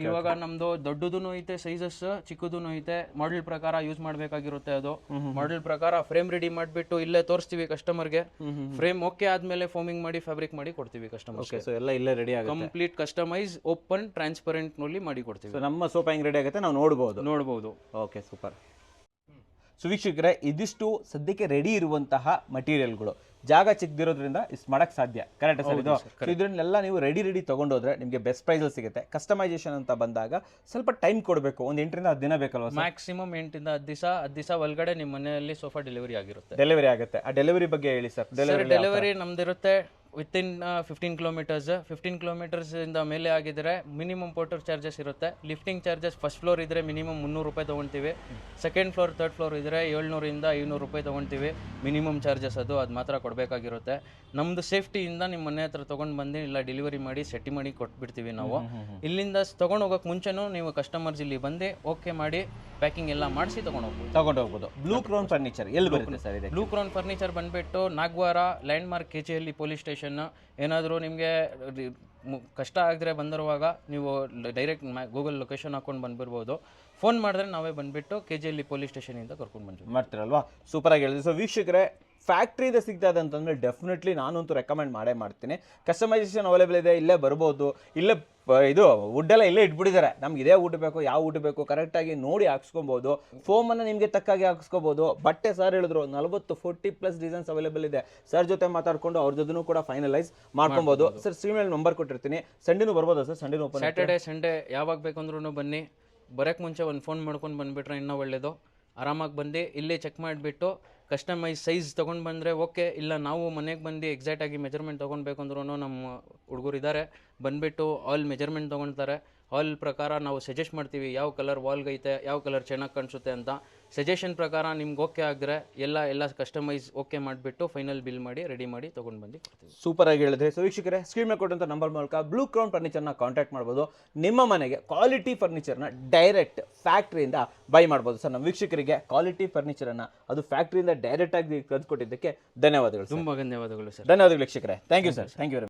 ಇವಾಗ ನಮ್ದು ದೊಡ್ಡದೂ ಐತೆ ಸೈಜಸ್, ಚಿಕ್ಕದೂ ಐತೆ. ಮಾಡೆಲ್ ಪ್ರಕಾರ ಯೂಸ್ ಮಾಡ್ಬೇಕಾಗಿರುತ್ತೆ. ಅದು ಮಾಡೆಲ್ ಪ್ರಕಾರ ಫ್ರೇಮ್ ರೆಡಿ ಮಾಡ್ಬಿಟ್ಟು ಇಲ್ಲೇ ತೋರಿಸ್ತೀವಿ ಕಸ್ಟಮರ್ಗೆ. ಫ್ರೇಮ್ ಓಕೆ ಆದ್ಮೇಲೆ ಫೋಮಿಂಗ್ ಮಾಡಿ ಫ್ಯಾಬ್ರಿಕ್ ಮಾಡಿ ಕೊಡ್ತೀವಿ ಕಸ್ಟಮರ್ಗೆ. ಸೊ ಎಲ್ಲ ಇಲ್ಲೇ ರೆಡಿ ಆಗುತ್ತೆ, ಕಂಪ್ಲೀಟ್ ಕಸ್ಟಮೈಸ್ ಓಪನ್ ಟ್ರಾನ್ಸ್ಪರೆಂಟ್ ನಲ್ಲಿ ಮಾಡಿ ಕೊಡ್ತೀವಿ. ಸೊ ನಮ್ಮ ಸೋಪ್ ಹೆಂಗ್ ರೆಡಿ ಆಗುತ್ತೆ ನಾವು ನೋಡಬಹುದು. Okay super. ಸೊ ವೀಕ್ಷಕರೇ, ಇದಿಷ್ಟು ಸದ್ಯಕ್ಕೆ ರೆಡಿ ಇರುವಂತಹ ಮಟೀರಿಯಲ್ಗಳು. ಜಾಗ ಚಿಕ್ಕದಿರೋದ್ರಿಂದ ಇಷ್ಟು ಮಾಡಕ್ ಸಾಧ್ಯ. ಕರೆಕ್ಟ್ ಸರ್ ಇದು? ಇದನ್ನೆಲ್ಲ ನೀವು ರೆಡಿ ತಗೊಂಡೋದ್ರೆ ನಿಮಗೆ ಬೆಸ್ಟ್ ಪ್ರೈಸಲ್ಲಿ ಸಿಗುತ್ತೆ. ಕಸ್ಟಮೈಸೇಷನ್ ಅಂತ ಬಂದಾಗ ಸ್ವಲ್ಪ ಟೈಮ್ ಕೊಡಬೇಕು. ಒಂದು 8 ರಿಂದ 10 ದಿನ ಬೇಕಲ್ವಾ? ಮ್ಯಾಕ್ಸಿಮಮ್ 8 ರಿಂದ 10 ದಿವಸ. 10 ದಿವಸ ಒಳಗಡೆ ನಿಮ್ಮ ಮನೆಯಲ್ಲಿ ಸೋಫಾ ಡೆಲಿವರಿ ಆಗಿರುತ್ತೆ. ಡೆಲಿವರಿ ಆಗುತ್ತೆ. ಆ ಡೆಲಿವರಿ ಬಗ್ಗೆ ಹೇಳಿ ಸರ್. ಡೆಲಿವರಿ ನಮ್ದಿರುತ್ತೆ ವಿತಿನ್ 15 ಕಿಲೋಮೀಟರ್ಸ್. 15 ಕಿಲೋಮೀಟರ್ಸ್ ಇಂದ ಮೇಲೆ ಆಗಿದ್ರೆ ಮಿನಿಮಮ್ ಪೋರ್ಟರ್ ಚಾರ್ಜಸ್ ಇರುತ್ತೆ. ಲಿಫ್ಟಿಂಗ್ ಚಾರ್ಜಸ್ ಫಸ್ಟ್ ಫ್ಲೋರ್ ಇದ್ರೆ ಮಿನಿಮಮ್ 300 ರೂಪಾಯಿ ತೊಗೊಳ್ತೀವಿ. ಸೆಕೆಂಡ್ ಫ್ಲೋರ್ ಥರ್ಡ್ ಫ್ಲೋರ್ ಇದ್ರೆ 700 ಇಂದ 500 ರೂಪಾಯಿ ತೊಗೊಳ್ತೀವಿ ಮಿನಿಮಮ್ ಚಾರ್ಜಸ್. ಅದು ಮಾತ್ರ ಕೊಡಬೇಕಾಗಿರುತ್ತೆ. ನಮ್ದು ಸೇಫ್ಟಿಯಿಂದ ನಿಮ್ಮ ಮನೆ ಹತ್ರ ತೊಗೊಂಡು ಬಂದು ಇಲ್ಲ ಡೆಲಿವರಿ ಮಾಡಿ ಸೆಟ್ ಮಾಡಿ ಕೊಟ್ಬಿಡ್ತೀವಿ ನಾವು. ಇಲ್ಲಿಂದ ತೊಗೊಂಡು ಹೋಗೋಕೆ ಮುಂಚೆನೂ ನೀವು ಕಸ್ಟಮರ್ಸ್ ಇಲ್ಲಿ ಬಂದು ಓಕೆ ಮಾಡಿ ಪ್ಯಾಕಿಂಗ್ ಎಲ್ಲ ಮಾಡಿಸಿ ತಗೊಂಡು ಹೋಗ್ಬೋದು. ಬ್ಲೂ ಕ್ರೌನ್ ಫರ್ನಿಚರ್ ಎಲ್ಲಿ ಬರುತ್ತೆ ಸರ್ ಇದೆ? ಬ್ಲೂ ಕ್ರೌನ್ ಫರ್ನಿಚರ್ ಬಂದ್ಬಿಟ್ಟು ನಾಗವಾರ ಲ್ಯಾಂಡ್ ಮಾರ್ಕ್ KJHಳ್ಳಿ ಪೊಲೀಸ್ ಸ್ಟೇಷನ್. ಏನಾದರೂ ನಿಮಗೆ ಕಷ್ಟ ಆಗಿದ್ರೆ ಬಂದಿರುವಾಗ ನೀವು ಡೈರೆಕ್ಟ್ ಗೂಗಲ್ ಲೊಕೇಶನ್ ಹಾಕೊಂಡು ಬಂದ್ಬಿಡ್ಬೋದು. ಫೋನ್ ಮಾಡಿದ್ರೆ ನಾವೇ ಬಂದುಬಿಟ್ಟು KJHಳ್ಳಿ ಪೊಲೀಸ್ ಸ್ಟೇಷನಿಂದ ಕರ್ಕೊಂಡು ಬಂದ್ವಿ ಮಾಡ್ತೀರಲ್ವಾ? ಸೂಪರ್ ಆಗಿ ಹೇಳಿದ್ರಿ. ಸೊ ವೀಕ್ಷಕರೇ, ಫ್ಯಾಕ್ಟ್ರಿಯಿಂದ ಸಿಗ್ತಾ ಇದೆ ಅಂತಂದರೆ ಡೆಫಿನೆಟ್ಲಿ ನಾನಂತೂ ರೆಕಮೆಂಡ್ ಮಾಡ್ತೀನಿ. ಕಸ್ಟಮೈಸೇಷನ್ ಅವೈಲೇಬಲ್ ಇದೆ, ಇಲ್ಲೇ ಬರ್ಬೋದು. ಇಲ್ಲೇ ಇದು ವುಡ್ಡೆಲ್ಲ ಇಲ್ಲೇ ಇಟ್ಬಿಟ್ಟಿದ್ದಾರೆ. ನಮ್ಗೆ ಇದೇ ವುಡ್ ಬೇಕು, ಯಾವ ವುಡ್ ಬೇಕು ಕರೆಕ್ಟಾಗಿ ನೋಡಿ ಹಾಕ್ಸ್ಕೊಬೋದು. ಫೋಮನ್ನು ನಿಮಗೆ ತಕ್ಕಾಗಿ ಹಾಕ್ಸ್ಕೊಬೋದು. ಬಟ್ಟೆ ಸರ್ ಹೇಳಿದ್ರು 40-40+ ಡಿಸೈನ್ಸ್ ಅವೈಲೇಬಲ್ ಇದೆ. ಸರ್ ಜೊತೆ ಮಾತಾಡ್ಕೊಂಡು ಅವ್ರ ಜೊತೆನೂ ಕೂಡ ಫೈನಲೈಸ್ ಮಾಡ್ಕೊಬೋದು. ಸರ್ ಸ್ಕ್ರೀನಲ್ಲಿ ನಂಬರ್ ಕೊಟ್ಟಿರ್ತೀನಿ. ಸಂಡೇನೂ ಬರ್ಬೋದಾ ಸರ್? ಸಂಡೇನೂ ಓಪನ್? ಸ್ಯಾಟರ್ಡೆ ಸಂಡೇ ಯಾವಾಗ ಬೇಕಂದ್ರೂ ಬನ್ನಿ. ಬರೋಕ್ಕೆ ಮುಂಚೆ ಒಂದು ಫೋನ್ ಮಾಡ್ಕೊಂಡು ಬಂದುಬಿಟ್ರೆ ಇನ್ನೂ ಒಳ್ಳೆಯದು. ಆರಾಮಾಗಿ ಬಂದು ಇಲ್ಲೇ ಚೆಕ್ ಮಾಡಿಬಿಟ್ಟು ಕಸ್ಟಮೈಸ್ ಸೈಜ್ ತೊಗೊಂಡು ಬಂದರೆ ಓಕೆ. ಇಲ್ಲ ನಾವು ಮನೆಗೆ ಬಂದು ಎಕ್ಸಾಕ್ಟಾಗಿ ಮೆಜರ್ಮೆಂಟ್ ತೊಗೊಳ್ಬೇಕು ಅಂದ್ರೂ ನಮ್ಮ ಹುಡುಗರು ಇದ್ದಾರೆ, ಬಂದುಬಿಟ್ಟು ಆಲ್ ಮೆಜರ್ಮೆಂಟ್ ತೊಗೊಳ್ತಾರೆ. ಆಲ್ ಪ್ರಕಾರ ನಾವು ಸಜೆಸ್ಟ್ ಮಾಡ್ತೀವಿ ಯಾವ ಕಲರ್ ವಾಲ್ಗೈತೆ, ಯಾವ ಕಲರ್ ಚೆನ್ನಾಗಿ ಕಾಣಿಸುತ್ತೆ ಅಂತ. ಸಜೆಷನ್ ಪ್ರಕಾರ ನಿಮ್ಗೆ ಓಕೆ ಆಗಿದ್ರೆ ಎಲ್ಲ ಕಸ್ಟಮೈಸ್ ಓಕೆ ಮಾಡಿಬಿಟ್ಟು ಫೈನಲ್ ಬಿಲ್ ಮಾಡಿ ರೆಡಿ ಮಾಡಿ ತೊಗೊಂಡು ಬಂದು ಕೊಡ್ತೀವಿ. ಸೂಪರ್ ಆಗಿ ಹೇಳಿದ್ರೆ. ಸೊ ವೀಕ್ಷಕರೇ, ಸ್ಕ್ರೀನ್ ಮೇಲೆ ಕೊಟ್ಟಂಥ ನಂಬರ್ ಮೂಲಕ ಬ್ಲೂ ಕ್ರೌನ್ ಫರ್ನಿಚರ್ನ ಕಾಂಟ್ಯಾಕ್ಟ್ ಮಾಡ್ಬೋದು. ನಿಮ್ಮ ಮನೆಗೆ ಕ್ವಾಲಿಟಿ ಫರ್ನಿಚರ್ನ ಡೈರೆಕ್ಟ್ ಫ್ಯಾಕ್ಟ್ರಿಯಿಂದ ಬೈ ಮಾಡ್ಬೋದು. ಸರ್ ನಮ್ಮ ವೀಕ್ಷಕರಿಗೆ ಕ್ವಾಲಿಟಿ ಫರ್ನಿಚರನ್ನು ಅದು ಫ್ಯಾಕ್ಟ್ರಿಯಿಂದ ಡೈರೆಕ್ಟಾಗಿ ಕರೆದುಕೊಟ್ಟಿದ್ದಕ್ಕೆ ಧನ್ಯವಾದಗಳು. ತುಂಬ ಧನ್ಯವಾದಗಳು ಸರ್. ಧನ್ಯವಾದಗಳು ವೀಕ್ಷಕರೇ. Thank you sir. Thank you very much.